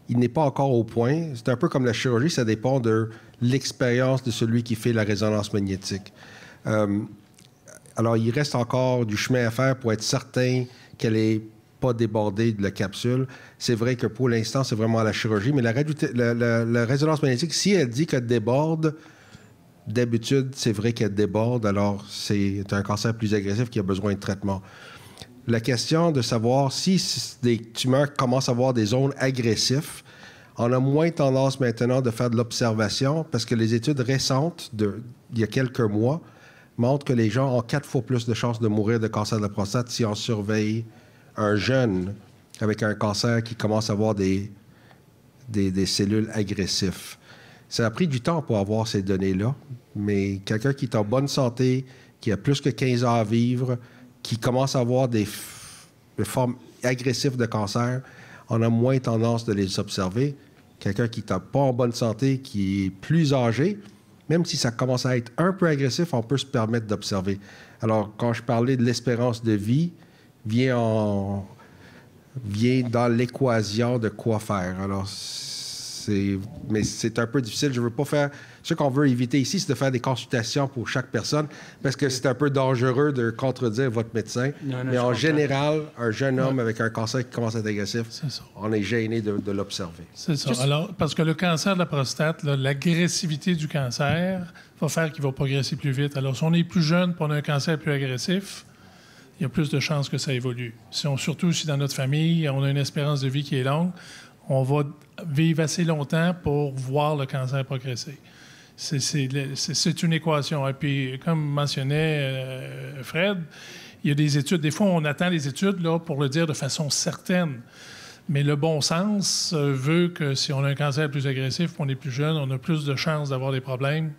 Speaker 3: Il n'est pas encore au point. C'est un peu comme la chirurgie, ça dépend de l'expérience de celui qui fait la résonance magnétique. Alors, il reste encore du chemin à faire pour être certain qu'elle n'est pas débordée de la capsule. C'est vrai que pour l'instant, c'est vraiment la chirurgie, mais la résonance magnétique, si elle dit qu'elle déborde, d'habitude, c'est vrai qu'elle déborde, alors c'est un cancer plus agressif qui a besoin de traitement. La question de savoir si des tumeurs commencent à avoir des zones agressives, on a moins tendance maintenant de faire de l'observation parce que les études récentes d'il y a quelques mois montrent que les gens ont 4 fois plus de chances de mourir de cancer de la prostate si on surveille un jeune avec un cancer qui commence à avoir des cellules agressives. Ça a pris du temps pour avoir ces données-là, mais quelqu'un qui est en bonne santé, qui a plus que 15 ans à vivre, qui commence à avoir des formes agressives de cancer, on a moins tendance de les observer. Quelqu'un qui n'est pas en bonne santé, qui est plus âgé, même si ça commence à être un peu agressif, on peut se permettre d'observer. Alors, quand je parlais de l'espérance de vie, vient dans l'équation de quoi faire. Alors, mais c'est un peu difficile. Je veux pas faire... Ce qu'on veut éviter ici, c'est de faire des consultations pour chaque personne parce que c'est un peu dangereux de contredire votre médecin. Mais en général, un jeune homme avec un cancer qui commence à être agressif, on est gêné de l'observer.
Speaker 2: C'est ça. Alors, parce que le cancer de la prostate, l'agressivité du cancer va faire qu'il va progresser plus vite. Alors, si on est plus jeune pour un cancer plus agressif, il y a plus de chances que ça évolue. Surtout si dans notre famille, on a une espérance de vie qui est longue, on va vivre assez longtemps pour voir le cancer progresser. C'est une équation. Et puis, comme mentionnait Fred, il y a des études. Des fois, on attend les études là, pour le dire de façon certaine. Mais le bon sens veut que si on a un cancer plus agressif, qu'on est plus jeune, on a plus de chances d'avoir des problèmes.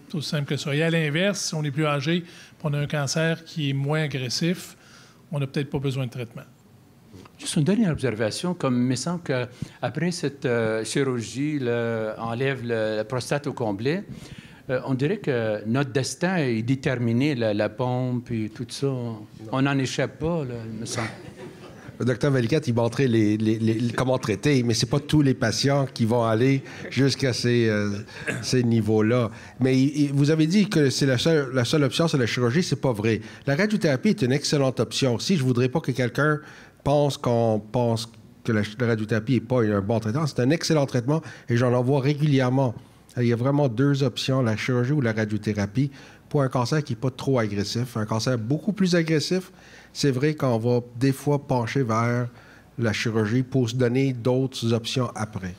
Speaker 2: C'est aussi simple que ça. Et à l'inverse, si on est plus âgé, on a un cancer qui est moins agressif, on n'a peut-être pas besoin de traitement.
Speaker 6: Juste une dernière observation, comme il me semble qu'après cette chirurgie, enlève la prostate au complet, on dirait que notre destin est déterminé, la pompe et tout ça. On n'en échappe pas, là, il me semble.
Speaker 3: Le docteur Valiquette, il montrait comment traiter, mais ce n'est pas tous les patients qui vont aller jusqu'à ces niveaux-là. Mais vous avez dit que c'est la seule option, c'est la chirurgie. C'est pas vrai. La radiothérapie est une excellente option. Si je ne voudrais pas que quelqu'un pense que la radiothérapie n'est pas un bon traitement, c'est un excellent traitement et j'en envoie régulièrement. Il y a vraiment 2 options, la chirurgie ou la radiothérapie, pour un cancer qui n'est pas trop agressif. Un cancer beaucoup plus agressif, c'est vrai qu'on va des fois pencher vers la chirurgie pour se donner d'autres options après.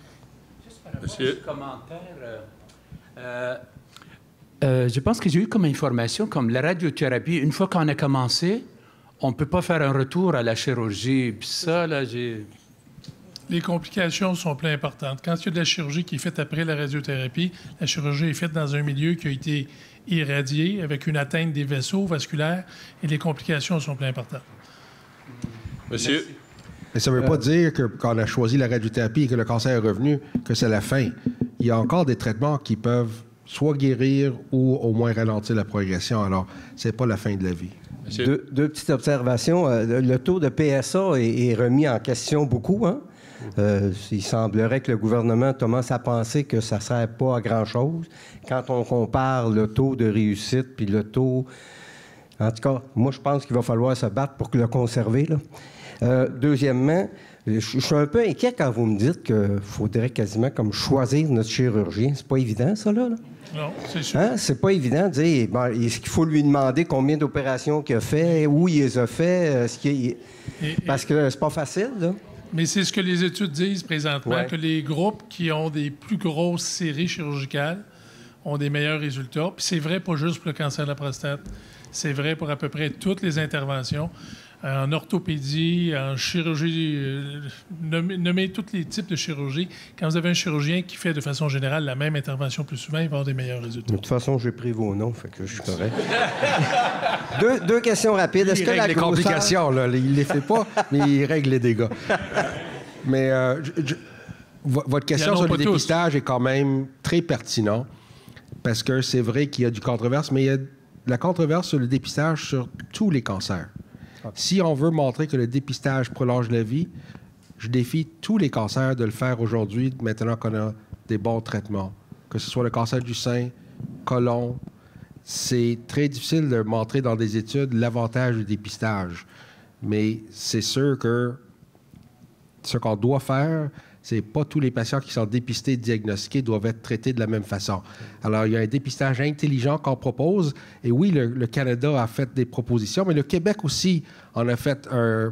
Speaker 6: Juste par rapport à ce commentaire, je pense que j'ai eu comme information, comme la radiothérapie, une fois qu'on a commencé, on ne peut pas faire un retour à la chirurgie. Puis ça, là,
Speaker 2: Les complications sont plus importantes. Quand il y a de la chirurgie qui est faite après la radiothérapie, la chirurgie est faite dans un milieu qui a été irradié avec une atteinte des vaisseaux vasculaires et les complications sont plus importantes.
Speaker 1: Monsieur.
Speaker 3: Mais ça ne veut pas dire que quand on a choisi la radiothérapie et que le cancer est revenu, que c'est la fin. Il y a encore des traitements qui peuvent soit guérir ou au moins ralentir la progression. Alors, c'est pas la fin de la vie.
Speaker 7: Deux petites observations. Le taux de PSA est remis en question beaucoup, hein? Il semblerait que le gouvernement commence à penser que ça ne sert pas à grand-chose. Quand on compare le taux de réussite puis le taux... En tout cas, moi, je pense qu'il va falloir se battre pour le conserver, là. Deuxièmement, je suis un peu inquiet quand vous me dites qu'il faudrait quasiment comme choisir notre chirurgien. C'est pas évident, ça, là?
Speaker 2: Non, c'est sûr.
Speaker 7: Hein? C'est pas évident de dire, bon, est-ce qu'il faut lui demander combien d'opérations qu'il a fait, où il les a fait, parce que c'est pas facile, là.
Speaker 2: Mais c'est ce que les études disent présentement,
Speaker 7: Ouais.
Speaker 2: que les groupes qui ont des plus grosses séries chirurgicales ont des meilleurs résultats. Puis c'est vrai pas juste pour le cancer de la prostate, c'est vrai pour à peu près toutes les interventions. En orthopédie, en chirurgie, nommez tous les types de chirurgie. Quand vous avez un chirurgien qui fait de façon générale la même intervention plus souvent, il va avoir des meilleurs résultats.
Speaker 7: De toute façon, j'ai pris vos noms, fait que je suis correct. deux questions rapides. Est-ce
Speaker 3: Il
Speaker 7: que
Speaker 3: règle
Speaker 7: la
Speaker 3: les
Speaker 7: grosseur...
Speaker 3: complications, là. Il les fait pas, mais il règle les dégâts. Mais votre question sur le dépistage est quand même très pertinente parce que c'est vrai qu'il y a du controverse, mais il y a de la controverse sur le dépistage sur tous les cancers. Si on veut montrer que le dépistage prolonge la vie, je défie tous les cancers de le faire aujourd'hui, maintenant qu'on a des bons traitements. Que ce soit le cancer du sein, côlon, c'est très difficile de montrer dans des études l'avantage du dépistage. Mais c'est sûr que ce qu'on doit faire, c'est pas tous les patients qui sont dépistés et diagnostiqués doivent être traités de la même façon. Alors, il y a un dépistage intelligent qu'on propose. Et oui, le Canada a fait des propositions, mais le Québec aussi en a fait,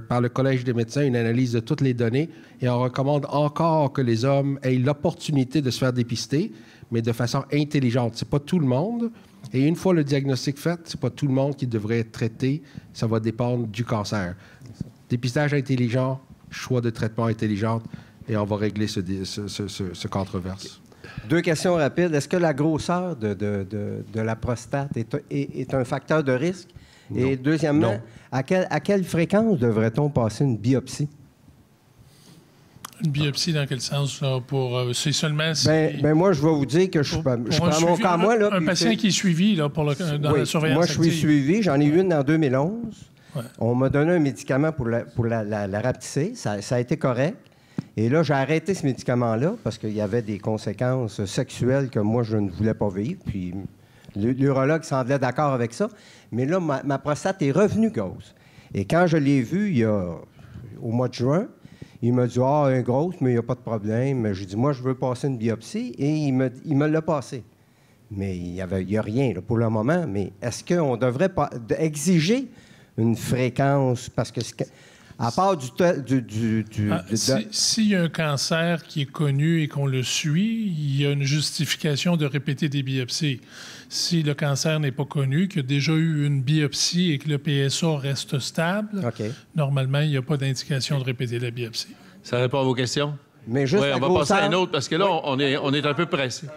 Speaker 3: par le Collège des médecins, une analyse de toutes les données. Et on recommande encore que les hommes aient l'opportunité de se faire dépister, mais de façon intelligente. C'est pas tout le monde. Et une fois le diagnostic fait, c'est pas tout le monde qui devrait être traité. Ça va dépendre du cancer. Dépistage intelligent, choix de traitement intelligent, et on va régler ce controverse.
Speaker 7: Deux questions rapides. Est-ce que la grosseur de la prostate est un facteur de risque?
Speaker 3: Non.
Speaker 7: Et deuxièmement,
Speaker 3: Non.
Speaker 7: à quelle fréquence devrait-on passer une biopsie?
Speaker 2: Une biopsie dans quel sens? Là, c'est seulement si...
Speaker 7: Ben moi, je vais vous dire que je prends mon cas, moi. Là,
Speaker 2: un patient qui est suivi là, dans la surveillance
Speaker 7: moi, je suis
Speaker 2: active.
Speaker 7: suivi. J'en ai eu une en 2011.
Speaker 2: Ouais.
Speaker 7: On m'a donné un médicament pour la rapetisser. Ça a été correct. Et là, j'ai arrêté ce médicament-là parce qu'il y avait des conséquences sexuelles que moi, je ne voulais pas vivre. Puis l'urologue semblait d'accord avec ça. Mais là, ma prostate est revenue grosse. Et quand je l'ai vue au mois de juin, il m'a dit « Ah, une grosse, mais il n'y a pas de problème. » J'ai dit « Moi, je veux passer une biopsie. » Et il me l'a passé. Mais il n'y a rien là, pour le moment. Mais est-ce qu'on devrait exiger une fréquence? Parce que à part
Speaker 2: s'il y a un cancer qui est connu et qu'on le suit, il y a une justification de répéter des biopsies. Si le cancer n'est pas connu, qu'il y a déjà eu une biopsie et que le PSA reste stable, normalement, il n'y a pas d'indication de répéter la biopsie.
Speaker 1: Ça répond à vos questions?
Speaker 7: Mais juste
Speaker 1: on va passer à un autre parce que là, on est un peu pressé.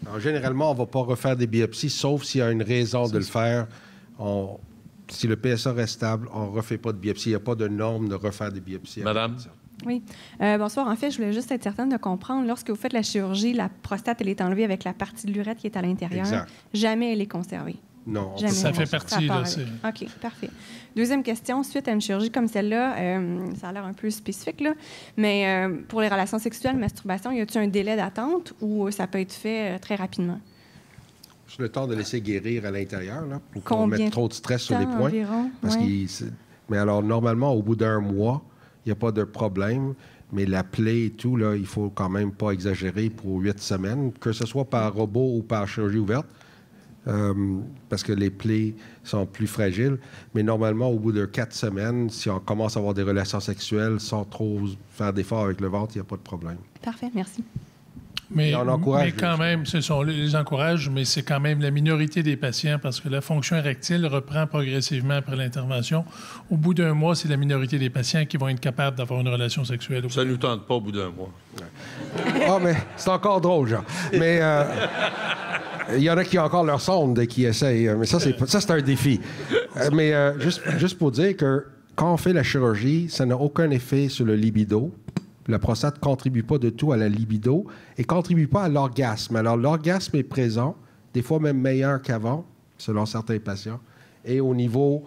Speaker 3: Alors, généralement, on ne va pas refaire des biopsies, sauf s'il y a une raison de le faire. Si le PSA reste stable, on ne refait pas de biopsie. Il n'y a pas de norme de refaire des biopsies.
Speaker 1: Madame?
Speaker 8: Oui. Bonsoir. En fait, je voulais juste être certaine de comprendre. Lorsque vous faites la chirurgie, la prostate, elle est enlevée avec la partie de l'urètre qui est à l'intérieur.
Speaker 3: Exact.
Speaker 8: Jamais elle est conservée.
Speaker 3: Non.
Speaker 8: Jamais.
Speaker 2: Ça fait partie. Là,
Speaker 8: OK, parfait. Deuxième question. Suite à une chirurgie comme celle-là, ça a l'air un peu spécifique, là, mais pour les relations sexuelles, masturbation, y a-t-il un délai d'attente ou ça peut être fait très rapidement?
Speaker 3: C'est le temps de laisser guérir à l'intérieur, là, pour qu'on
Speaker 8: Combien
Speaker 3: mette trop de stress sur les points.
Speaker 8: Environ?
Speaker 3: Parce mais alors, normalement, au bout d'un mois, il n'y a pas de problème. Mais la plaie et tout, là, il faut quand même pas exagérer pour 8 semaines, que ce soit par robot ou par chirurgie ouverte, parce que les plaies sont plus fragiles. Mais normalement, au bout de 4 semaines, si on commence à avoir des relations sexuelles sans trop faire d'efforts avec le ventre, il n'y a pas de problème.
Speaker 8: Parfait, merci.
Speaker 2: Mais
Speaker 3: encourage,
Speaker 2: quand même, on les encourage, mais c'est quand même la minorité des patients parce que la fonction érectile reprend progressivement après l'intervention. Au bout d'un mois, c'est la minorité des patients qui vont être capables d'avoir une relation sexuelle.
Speaker 1: Ça ne nous tente pas au bout d'un mois.
Speaker 3: Ah, mais c'est encore drôle, genre. Mais il y en a qui ont encore leur sonde et qui essayent. Mais ça, c'est un défi. Mais juste pour dire que quand on fait la chirurgie, ça n'a aucun effet sur le libido. La prostate ne contribue pas de tout à la libido et ne contribue pas à l'orgasme. Alors, l'orgasme est présent, des fois même meilleur qu'avant, selon certains patients. Et au niveau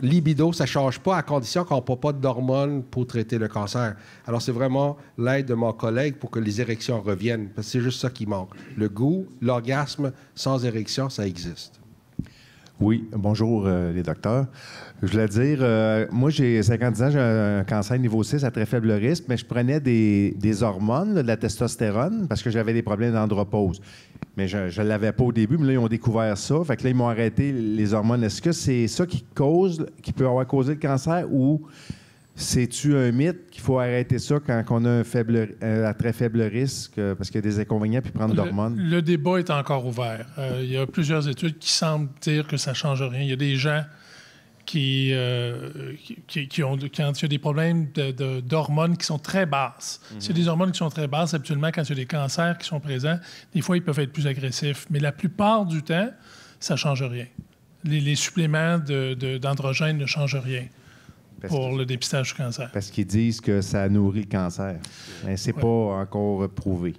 Speaker 3: libido, ça ne change pas à condition qu'on n'a pas d'hormones pour traiter le cancer. Alors, c'est vraiment l'aide de mon collègue pour que les érections reviennent, parce que c'est juste ça qui manque. Le goût, l'orgasme, sans érection, ça existe.
Speaker 9: Oui, bonjour les docteurs. Je voulais dire, moi j'ai 50 ans, j'ai un cancer niveau 6 à très faible risque, mais je prenais des hormones, là, de la testostérone, parce que j'avais des problèmes d'andropause. Mais je ne l'avais pas au début, mais là, ils ont découvert ça. Fait que là, ils m'ont arrêté les hormones. Est-ce que c'est ça qui peut avoir causé le cancer ou c'est-tu un mythe qu'il faut arrêter ça quand on a un très faible risque parce qu'il y a des inconvénients puis prendre d'hormones?
Speaker 2: Le débat est encore ouvert. Il y a plusieurs études qui semblent dire que ça ne change rien. Il y a des gens qui ont, quand il y a des problèmes d'hormones qui sont très basses. C'est des hormones qui sont très basses. Habituellement, quand il y a des cancers qui sont présents, des fois, ils peuvent être plus agressifs. Mais la plupart du temps, ça ne change rien. Les suppléments d'androgènes ne changent rien. Pour le dépistage du cancer.
Speaker 9: Parce qu'ils disent que ça nourrit le cancer. Mais c'est pas encore prouvé.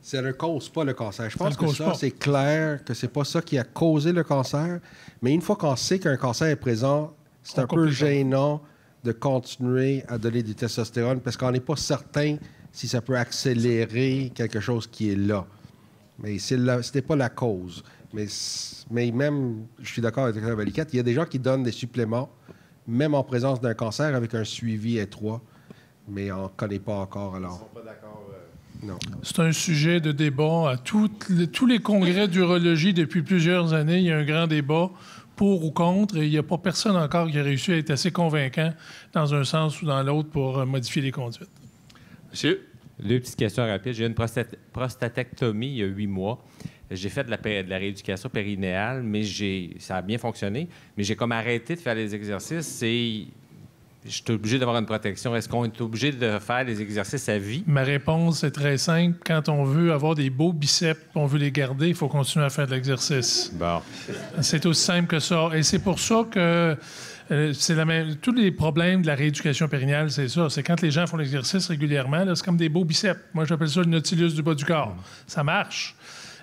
Speaker 3: Ça ne cause pas le cancer. Je pense que ça, c'est clair que c'est pas ça qui a causé le cancer. Mais une fois qu'on sait qu'un cancer est présent, c'est un peu gênant de continuer à donner du testostérone parce qu'on n'est pas certain si ça peut accélérer quelque chose qui est là. Mais ce n'était pas la cause. Mais même, je suis d'accord avec Dr. Valikette, il y a des gens qui donnent des suppléments même en présence d'un cancer, avec un suivi étroit. Mais on ne connaît pas encore, alors. Ils ne sont pas d'accord. Non.
Speaker 2: C'est un sujet de débat. À tous les congrès d'urologie, depuis plusieurs années, il y a un grand débat pour ou contre, et il n'y a pas personne encore qui a réussi à être assez convaincant dans un sens ou dans l'autre pour modifier les conduites.
Speaker 1: Monsieur?
Speaker 10: Deux petites questions rapides. J'ai eu une prostatectomie il y a 8 mois. J'ai fait de la rééducation périnéale, mais ça a bien fonctionné. Mais j'ai comme arrêté de faire les exercices et je suis obligé d'avoir une protection. Est-ce qu'on est obligé de faire les exercices à vie?
Speaker 2: Ma réponse est très simple. Quand on veut avoir des beaux biceps, on veut les garder, il faut continuer à faire de l'exercice.
Speaker 10: Bon.
Speaker 2: C'est aussi simple que ça. Et c'est pour ça que tous les problèmes de la rééducation périnéale, c'est ça. C'est quand les gens font l'exercice régulièrement, là, c'est comme des beaux biceps. Moi, j'appelle ça le nautilus du bas du corps. Ça marche.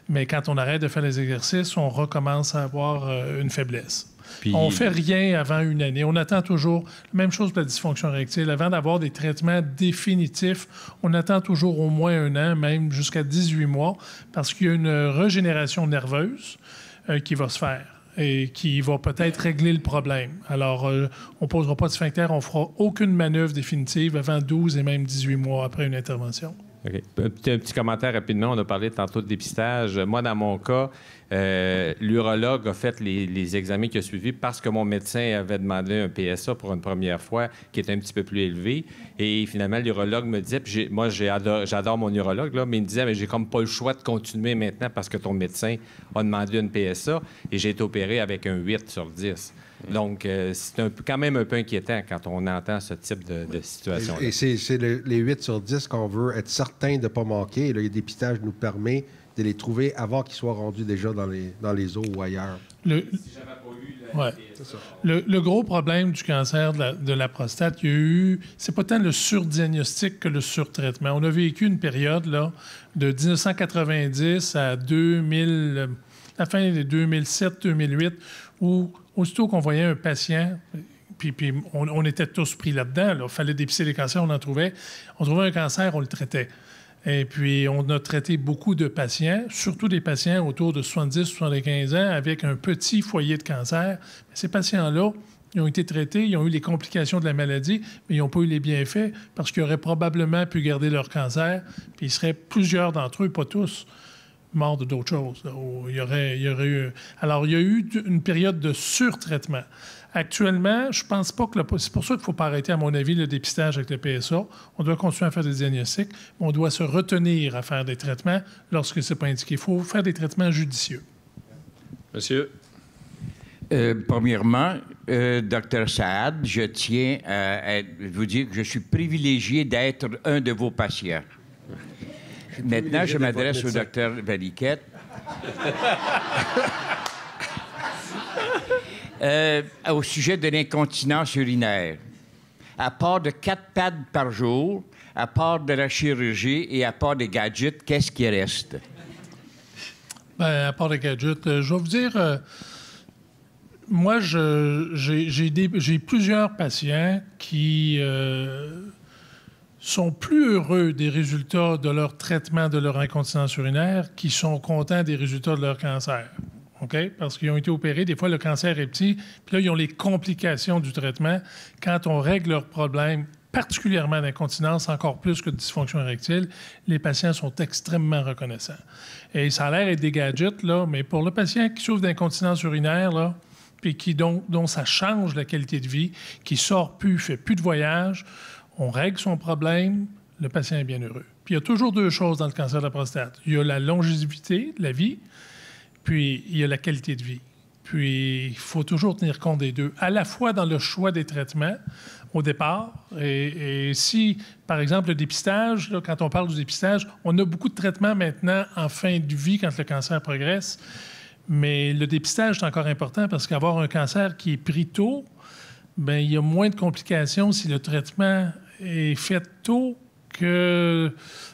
Speaker 2: Mais quand on arrête de faire les exercices, on recommence à avoir une faiblesse. Puis... On ne fait rien avant une année. On attend toujours, la même chose pour la dysfonction érectile. Avant d'avoir des traitements définitifs, on attend toujours au moins 1 an, même jusqu'à 18 mois, parce qu'il y a une régénération nerveuse qui va se faire et qui va peut-être régler le problème. Alors, on ne posera pas de sphincter, on ne fera aucune manœuvre définitive avant 12 et même 18 mois après une intervention.
Speaker 10: OK. Un petit commentaire rapidement. On a parlé tantôt de dépistage. Moi, dans mon cas, l'urologue a fait les examens qu'il a suivis parce que mon médecin avait demandé un PSA pour une première fois qui était un petit peu plus élevé. Et finalement, l'urologue me disait, puis moi, j'adore mon urologue, là, mais il me disait, mais j'ai comme pas le choix de continuer maintenant parce que ton médecin a demandé une PSA et j'ai été opéré avec un 8 sur 10. Donc, c'est quand même un peu inquiétant quand on entend ce type de situation.
Speaker 3: Et c'est les 8 sur 10 qu'on veut être certain de ne pas manquer. Et le dépistage nous permet de les trouver avant qu'ils soient rendus déjà dans les os ou ailleurs.
Speaker 2: Le gros problème du cancer de la prostate, il y a eu... C'est pas tant le surdiagnostic que le surtraitement. On a vécu une période là, de 1990 à 2000, la fin de 2007-2008, où aussitôt qu'on voyait un patient, puis on était tous pris là-dedans, il fallait dépister les cancers, on en trouvait. On trouvait un cancer, on le traitait. Et puis, on a traité beaucoup de patients, surtout des patients autour de 70-75 ans, avec un petit foyer de cancer. Mais ces patients-là, ils ont été traités, ils ont eu les complications de la maladie, mais ils n'ont pas eu les bienfaits parce qu'ils auraient probablement pu garder leur cancer, puis ils seraient plusieurs d'entre eux, pas tous, morts d'autres choses. Là, où il y aurait eu... Alors, il y a eu une période de surtraitement. Actuellement, je pense pas que... C'est pour ça qu'il ne faut pas arrêter, à mon avis, le dépistage avec le PSA. On doit continuer à faire des diagnostics, mais on doit se retenir à faire des traitements lorsque ce n'est pas indiqué. Il faut faire des traitements judicieux.
Speaker 1: Monsieur?
Speaker 11: Premièrement, Dr Saad, je tiens à vous dire que je suis privilégié d'être un de vos patients. Maintenant, je m'adresse au Dr Valikette. Au sujet de l'incontinence urinaire. À part de 4 pads par jour, à part de la chirurgie et à part des gadgets, qu'est-ce qui reste?
Speaker 2: Bien, à part les gadgets, je vais vous dire, moi, j'ai plusieurs patients qui sont plus heureux des résultats de leur traitement de leur incontinence urinaire qui sont contents des résultats de leur cancer. OK? Parce qu'ils ont été opérés. Des fois, le cancer est petit. Puis là, ils ont les complications du traitement. Quand on règle leurs problèmes, particulièrement d'incontinence, encore plus que de dysfonction érectile, les patients sont extrêmement reconnaissants. Et ça a l'air d'être des gadgets, là, mais pour le patient qui souffre d'incontinence urinaire, là, puis dont ça change la qualité de vie, qui sort plus, fait plus de voyages, on règle son problème, le patient est bien heureux. Puis il y a toujours 2 choses dans le cancer de la prostate. Il y a la longévité de la vie, puis il y a la qualité de vie. Puis il faut toujours tenir compte des 2, à la fois dans le choix des traitements au départ. Et si, par exemple, le dépistage, là, quand on parle du dépistage, on a beaucoup de traitements maintenant en fin de vie quand le cancer progresse. Mais le dépistage est encore important parce qu'avoir un cancer qui est pris tôt, bien, il y a moins de complications si le traitement est fait tôt que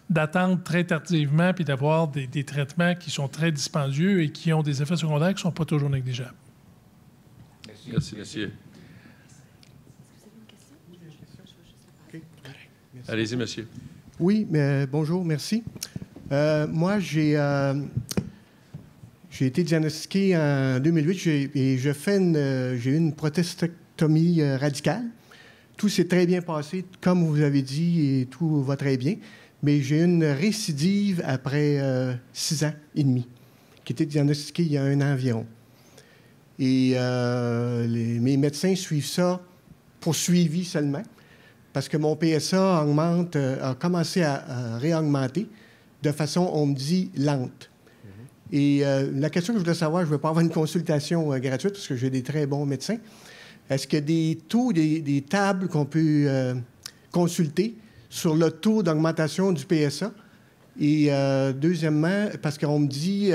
Speaker 2: d'attendre très tardivement puis d'avoir des traitements qui sont très dispendieux et qui ont des effets secondaires qui ne sont pas toujours négligeables.
Speaker 1: Merci, monsieur. Allez-y, monsieur.
Speaker 12: Oui, mais bonjour, merci. Moi, j'ai été diagnostiqué en 2008 et j'ai eu une prostatectomie radicale. Tout s'est très bien passé, comme vous avez dit, et tout va très bien. Mais j'ai eu une récidive après 6 ans et demi, qui était diagnostiquée il y a 1 an environ. Et mes médecins suivent ça pour suivi seulement, parce que mon PSA a commencé à réaugmenter de façon, on me dit, lente. Et la question que je voulais savoir, je ne veux pas avoir une consultation gratuite, parce que j'ai des très bons médecins. Est-ce qu'il y a des taux, des tables qu'on peut consulter sur le taux d'augmentation du PSA? Et deuxièmement, parce qu'on me dit,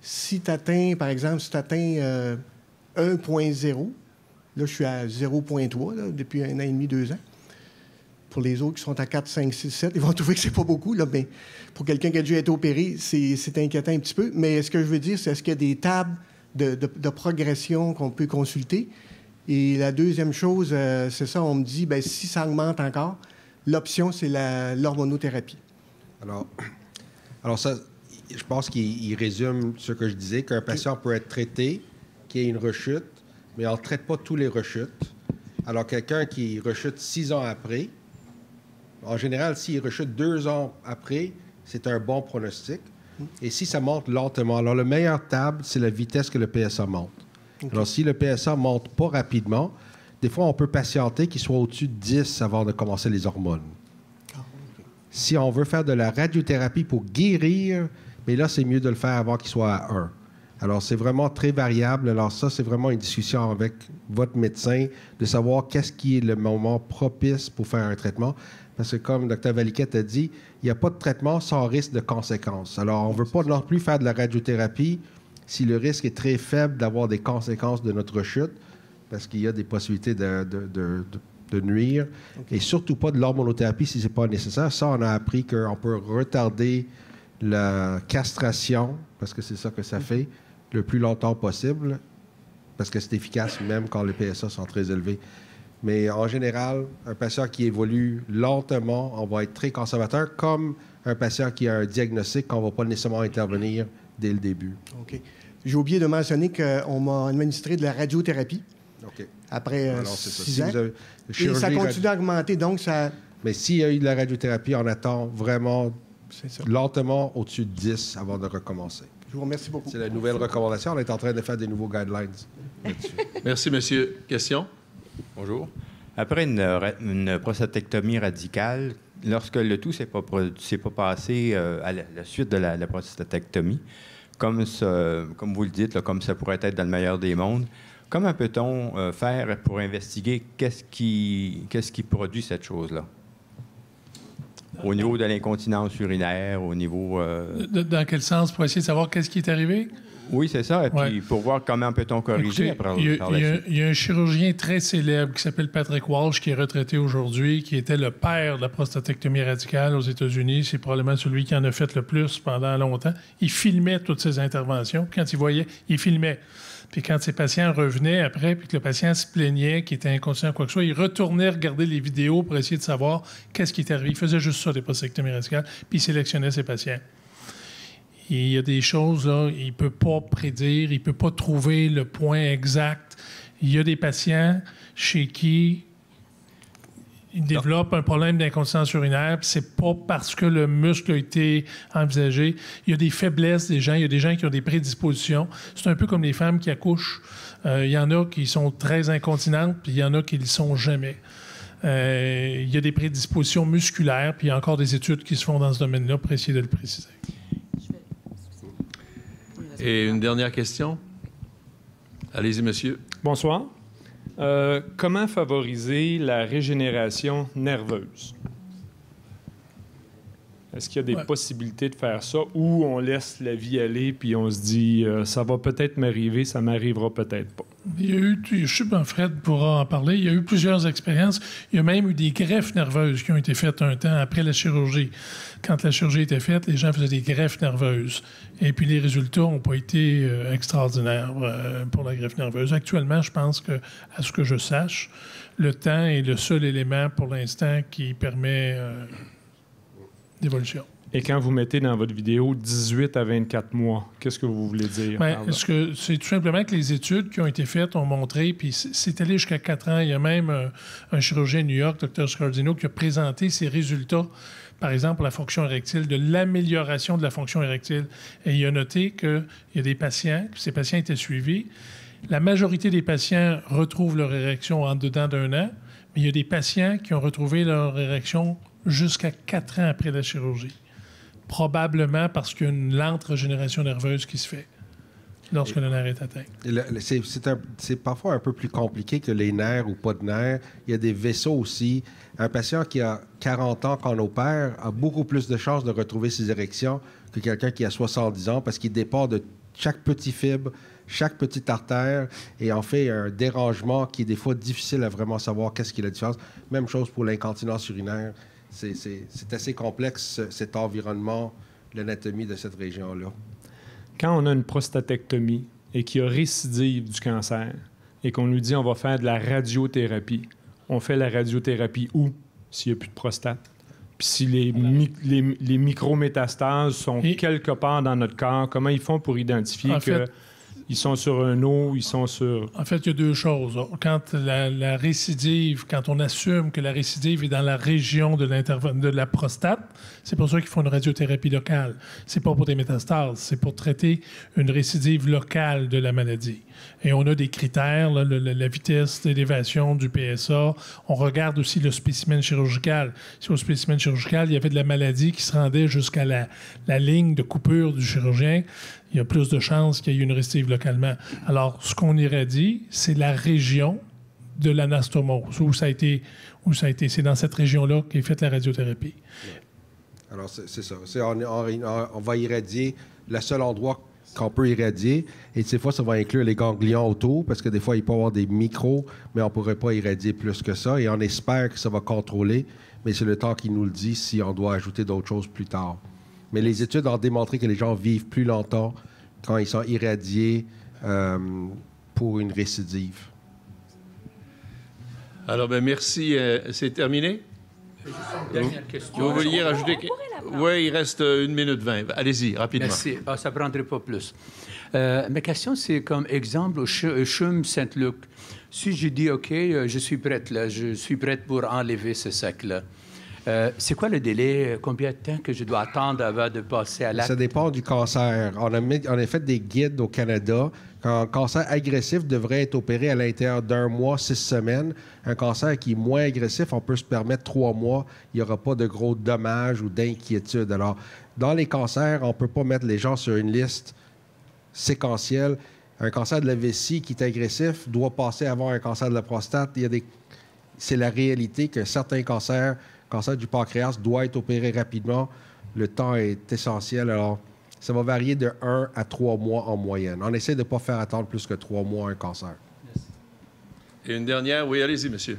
Speaker 12: si tu atteins, par exemple, 1.0, là, je suis à 0.3 depuis 1 an et demi, 2 ans. Pour les autres qui sont à 4, 5, 6, 7, ils vont trouver que c'est pas beaucoup, là, mais pour quelqu'un qui a dû être opéré, c'est inquiétant un petit peu. Mais ce que je veux dire, c'est est-ce qu'il y a des tables de progression qu'on peut consulter? Et la deuxième chose, c'est ça, on me dit, bien, si ça augmente encore, l'option, c'est l'hormonothérapie.
Speaker 3: Alors ça, je pense qu'il résume ce que je disais, qu'un patient peut être traité, qui ait une rechute, mais on ne traite pas tous les rechutes. Alors, quelqu'un qui rechute 6 ans après, en général, s'il rechute 2 ans après, c'est un bon pronostic. Et si ça monte lentement, alors, la meilleure table, c'est la vitesse que le PSA monte. Okay. Alors, si le PSA ne monte pas rapidement, des fois, on peut patienter qu'il soit au-dessus de 10 avant de commencer les hormones. Oh, okay. Si on veut faire de la radiothérapie pour guérir, mais là, c'est mieux de le faire avant qu'il soit à 1. Alors, c'est vraiment très variable. Alors, ça, c'est vraiment une discussion avec votre médecin de savoir qu'est-ce qui est le moment propice pour faire un traitement. Parce que, comme Dr. Valiquette a dit, il n'y a pas de traitement sans risque de conséquences. Alors, on ne veut pas non plus faire de la radiothérapie si le risque est très faible d'avoir des conséquences de notre rechute, parce qu'il y a des possibilités de nuire. Okay. Et surtout pas de l'hormonothérapie si ce n'est pas nécessaire. Ça, on a appris qu'on peut retarder la castration, parce que c'est ça que ça fait, le plus longtemps possible, parce que c'est efficace même quand les PSA sont très élevés. Mais en général, un patient qui évolue lentement, on va être très conservateur, comme un patient qui a un diagnostic qu'on ne va pas nécessairement intervenir dès le début. OK.
Speaker 12: J'ai oublié de mentionner qu'on m'a administré de la radiothérapie après 6 ans. Et ça continue à augmenter, donc ça...
Speaker 3: Mais s'il y a eu de la radiothérapie, on attend vraiment lentement au-dessus de 10 avant de recommencer.
Speaker 12: Je vous remercie beaucoup.
Speaker 3: C'est la nouvelle recommandation. On est en train de faire des nouveaux guidelines là-dessus.
Speaker 1: Merci, monsieur. Question?
Speaker 13: Bonjour. Après une prostatectomie radicale, lorsque le tout s'est pas passé à la suite de la prostatectomie, comme vous le dites, là, comme ça pourrait être dans le meilleur des mondes, comment peut-on faire pour investiguer qu'est-ce qui produit cette chose-là? Au niveau de l'incontinence urinaire, au niveau...
Speaker 2: Dans quel sens, pour essayer de savoir qu'est-ce qui est arrivé?
Speaker 13: Oui, c'est ça. Et puis, pour voir comment peut-on corriger
Speaker 2: Écoutez,
Speaker 13: par
Speaker 2: il
Speaker 13: la suite.
Speaker 2: y a un chirurgien très célèbre qui s'appelle Patrick Walsh, qui est retraité aujourd'hui, qui était le père de la prostatectomie radicale aux États-Unis. C'est probablement celui qui en a fait le plus pendant longtemps. Il filmait toutes ses interventions. Quand il voyait, il filmait. Puis quand ses patients revenaient après, puis que le patient se plaignait, qu'il était inconscient ou quoi que ce soit, il retournait regarder les vidéos pour essayer de savoir qu'est-ce qui était arrivé. Il faisait juste ça, des prostatectomies radicales, puis il sélectionnait ses patients. Et il y a des choses, là, il ne peut pas prédire, il ne peut pas trouver le point exact. Il y a des patients chez qui ils développent un problème d'incontinence urinaire, puis c'est pas parce que le muscle a été envisagé. Il y a des faiblesses des gens, il y a des gens qui ont des prédispositions. C'est un peu comme les femmes qui accouchent. Il y en a qui sont très incontinentes, puis il y en a qui ne le sont jamais. Il y a des prédispositions musculaires, puis il y a encore des études qui se font dans ce domaine-là pour essayer de le préciser.
Speaker 1: Et une dernière question? Allez-y, monsieur.
Speaker 14: Bonsoir. Comment favoriser la régénération nerveuse? Est-ce qu'il y a des possibilités de faire ça ou on laisse la vie aller puis on se dit ça va peut-être m'arriver, ça m'arrivera peut-être pas?
Speaker 2: Il y a eu, je sais pas, Fred pourra en parler, il y a eu plusieurs expériences. Il y a même eu des greffes nerveuses qui ont été faites un temps après la chirurgie. Quand la chirurgie était faite, les gens faisaient des greffes nerveuses. Et puis les résultats n'ont pas été extraordinaires pour la greffe nerveuse. Actuellement, je pense que, à ce que je sache, le temps est le seul élément pour l'instant qui permet d'évolution.
Speaker 14: Et quand vous mettez dans votre vidéo 18 à 24 mois, qu'est-ce que vous voulez dire?
Speaker 2: Est-ce que c'est tout simplement que les études qui ont été faites ont montré, puis c'est allé jusqu'à 4 ans. Il y a même un chirurgien de New York, Dr. Scardino, qui a présenté ses résultats, par exemple, pour la fonction érectile, de l'amélioration de la fonction érectile. Et il a noté qu'il y a des patients, ces patients étaient suivis. La majorité des patients retrouvent leur érection en dedans d'un an, mais il y a des patients qui ont retrouvé leur érection jusqu'à 4 ans après la chirurgie. Probablement parce qu'il y a une lente régénération nerveuse qui se fait lorsque le nerf est atteint.
Speaker 3: C'est parfois un peu plus compliqué que les nerfs ou pas de nerfs. Il y a des vaisseaux aussi. Un patient qui a 40 ans qu'on opère a beaucoup plus de chances de retrouver ses érections que quelqu'un qui a 70 ans parce qu'il dépend de chaque petit fibre, chaque petite artère et en fait un dérangement qui est des fois difficile à vraiment savoir qu'est-ce qui est la différence. Même chose pour l'incontinence urinaire. C'est assez complexe, cet environnement, l'anatomie de cette région-là.
Speaker 14: Quand on a une prostatectomie et qu'il y a récidive du cancer et qu'on nous dit on va faire de la radiothérapie, on fait la radiothérapie où s'il n'y a plus de prostate? Puis si les micrométastases sont quelque part dans notre corps, comment ils font pour identifier qu'ils sont sur un os, ils sont sur...
Speaker 2: En fait, il y a deux choses. Quand la récidive, quand on assume que la récidive est dans la région de la prostate, c'est pour ça qu'ils font une radiothérapie locale. C'est pas pour des métastases, c'est pour traiter une récidive locale de la maladie. Et on a des critères, là, la vitesse d'élévation du PSA. On regarde aussi le spécimen chirurgical. Si au spécimen chirurgical, il y avait de la maladie qui se rendait jusqu'à la ligne de coupure du chirurgien, il y a plus de chances qu'il y ait une récidive localement. Alors, ce qu'on irradie, c'est la région de l'anastomose, où ça a été. C'est dans cette région-là qu'est faite la radiothérapie.
Speaker 3: Alors, c'est ça. On va irradier le seul endroit qu'on peut irradier. Et des fois, ça va inclure les ganglions autour, parce que des fois, il peut y avoir des micros, mais on ne pourrait pas irradier plus que ça. Et on espère que ça va contrôler, mais c'est le temps qui nous le dit si on doit ajouter d'autres choses plus tard. Mais les études ont démontré que les gens vivent plus longtemps quand ils sont irradiés pour une récidive.
Speaker 1: Alors, merci. C'est terminé?
Speaker 6: Dernière question.
Speaker 1: Vous vouliez rajouter... Oui, il reste 1 minute 20. Allez-y, rapidement.
Speaker 6: Merci. Ça ne prendrait pas plus. Ma question, c'est comme exemple au CHUM Saint-Luc. Si je dis, OK, je suis prête, là, je suis prête pour enlever ce sac-là, c'est quoi le délai? Combien de temps que je dois attendre avant de passer à l'acte?
Speaker 3: Ça dépend du cancer. On a fait des guides au Canada. Un cancer agressif devrait être opéré à l'intérieur d'1 mois, 6 semaines. Un cancer qui est moins agressif, on peut se permettre 3 mois. Il n'y aura pas de gros dommages ou d'inquiétudes. Alors, dans les cancers, on ne peut pas mettre les gens sur une liste séquentielle. Un cancer de la vessie qui est agressif doit passer avant un cancer de la prostate. C'est la réalité que certains cancers, cancer du pancréas, doit être opéré rapidement. Le temps est essentiel. Alors, ça va varier de 1 à 3 mois en moyenne. On essaie de ne pas faire attendre plus que 3 mois un cancer.
Speaker 1: Et une dernière, oui, allez-y, monsieur.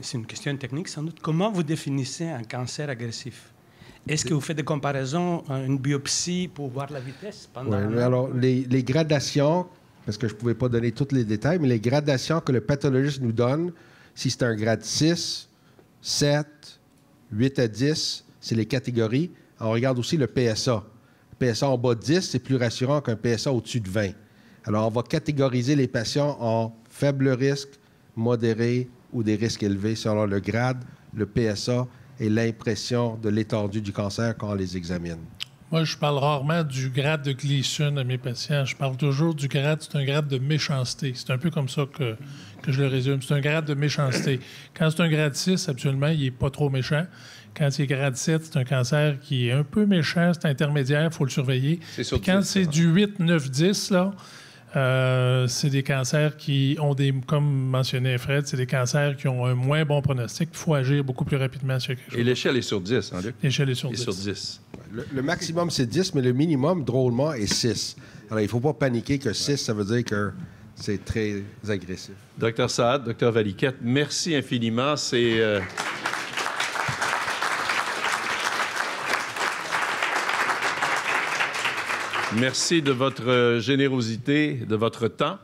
Speaker 15: C'est une question technique, sans doute. Comment vous définissez un cancer agressif? Est-ce que vous faites des comparaisons, une biopsie pour voir la vitesse pendant
Speaker 3: alors, les gradations, parce que je ne pouvais pas donner tous les détails, mais les gradations que le pathologiste nous donne, si c'est un grade 6, 7, 8 à 10, c'est les catégories. On regarde aussi le PSA. Le PSA en bas de 10, c'est plus rassurant qu'un PSA au-dessus de 20. Alors, on va catégoriser les patients en faible risque, modéré ou des risques élevés selon le grade, le PSA et l'impression de l'étendue du cancer quand on les examine.
Speaker 2: Moi, je parle rarement du grade de Gleason à mes patients. Je parle toujours du grade, c'est un grade de méchanceté. C'est un peu comme ça que je le résume. C'est un grade de méchanceté. Quand c'est un grade 6, habituellement, il n'est pas trop méchant. Quand c'est grade 7, c'est un cancer qui est un peu méchant, c'est intermédiaire, il faut le surveiller. Puis quand c'est du 8, 9, 10, là, c'est des cancers qui ont des, comme mentionnait Fred, c'est des cancers qui ont un moins bon pronostic. Il faut agir beaucoup plus rapidement sur quelque chose.
Speaker 1: Et l'échelle est sur 10, hein, Luc?
Speaker 2: L'échelle est sur 10.
Speaker 3: Le maximum, c'est 10, mais le minimum, drôlement, est 6. Alors, il ne faut pas paniquer que 6, ça veut dire que c'est très agressif.
Speaker 1: Dr Saad, Dr Valiquette, merci infiniment. C'est... Merci de votre générosité, de votre temps.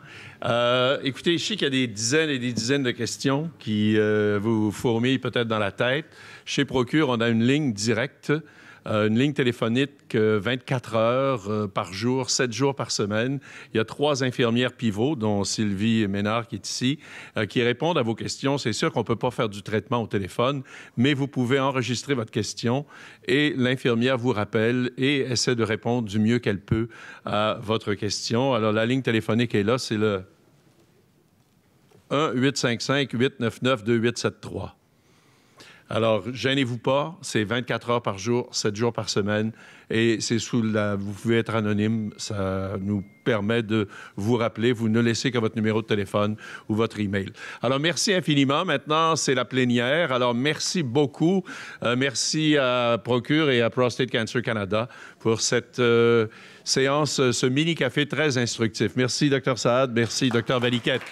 Speaker 1: Écoutez, je sais qu'il y a des dizaines et des dizaines de questions qui vous fourmillent peut-être dans la tête. Chez Procure, on a une ligne directe, une ligne téléphonique 24 heures par jour, 7 jours par semaine. Il y a 3 infirmières pivots, dont Sylvie Ménard qui est ici, qui répondent à vos questions. C'est sûr qu'on ne peut pas faire du traitement au téléphone, mais vous pouvez enregistrer votre question et l'infirmière vous rappelle et essaie de répondre du mieux qu'elle peut à votre question. Alors, la ligne téléphonique est là, c'est le 1-855-899-2873. Alors, gênez-vous pas, c'est 24 heures par jour, 7 jours par semaine, et c'est vous pouvez être anonyme, ça nous permet de vous rappeler, vous ne laissez que votre numéro de téléphone ou votre email. Alors, merci infiniment. Maintenant, c'est la plénière. Alors, merci beaucoup. Merci à Procure et à Prostate Cancer Canada pour cette séance, ce mini-café très instructif. Merci, Dr Saad. Merci, Dr Valiquette.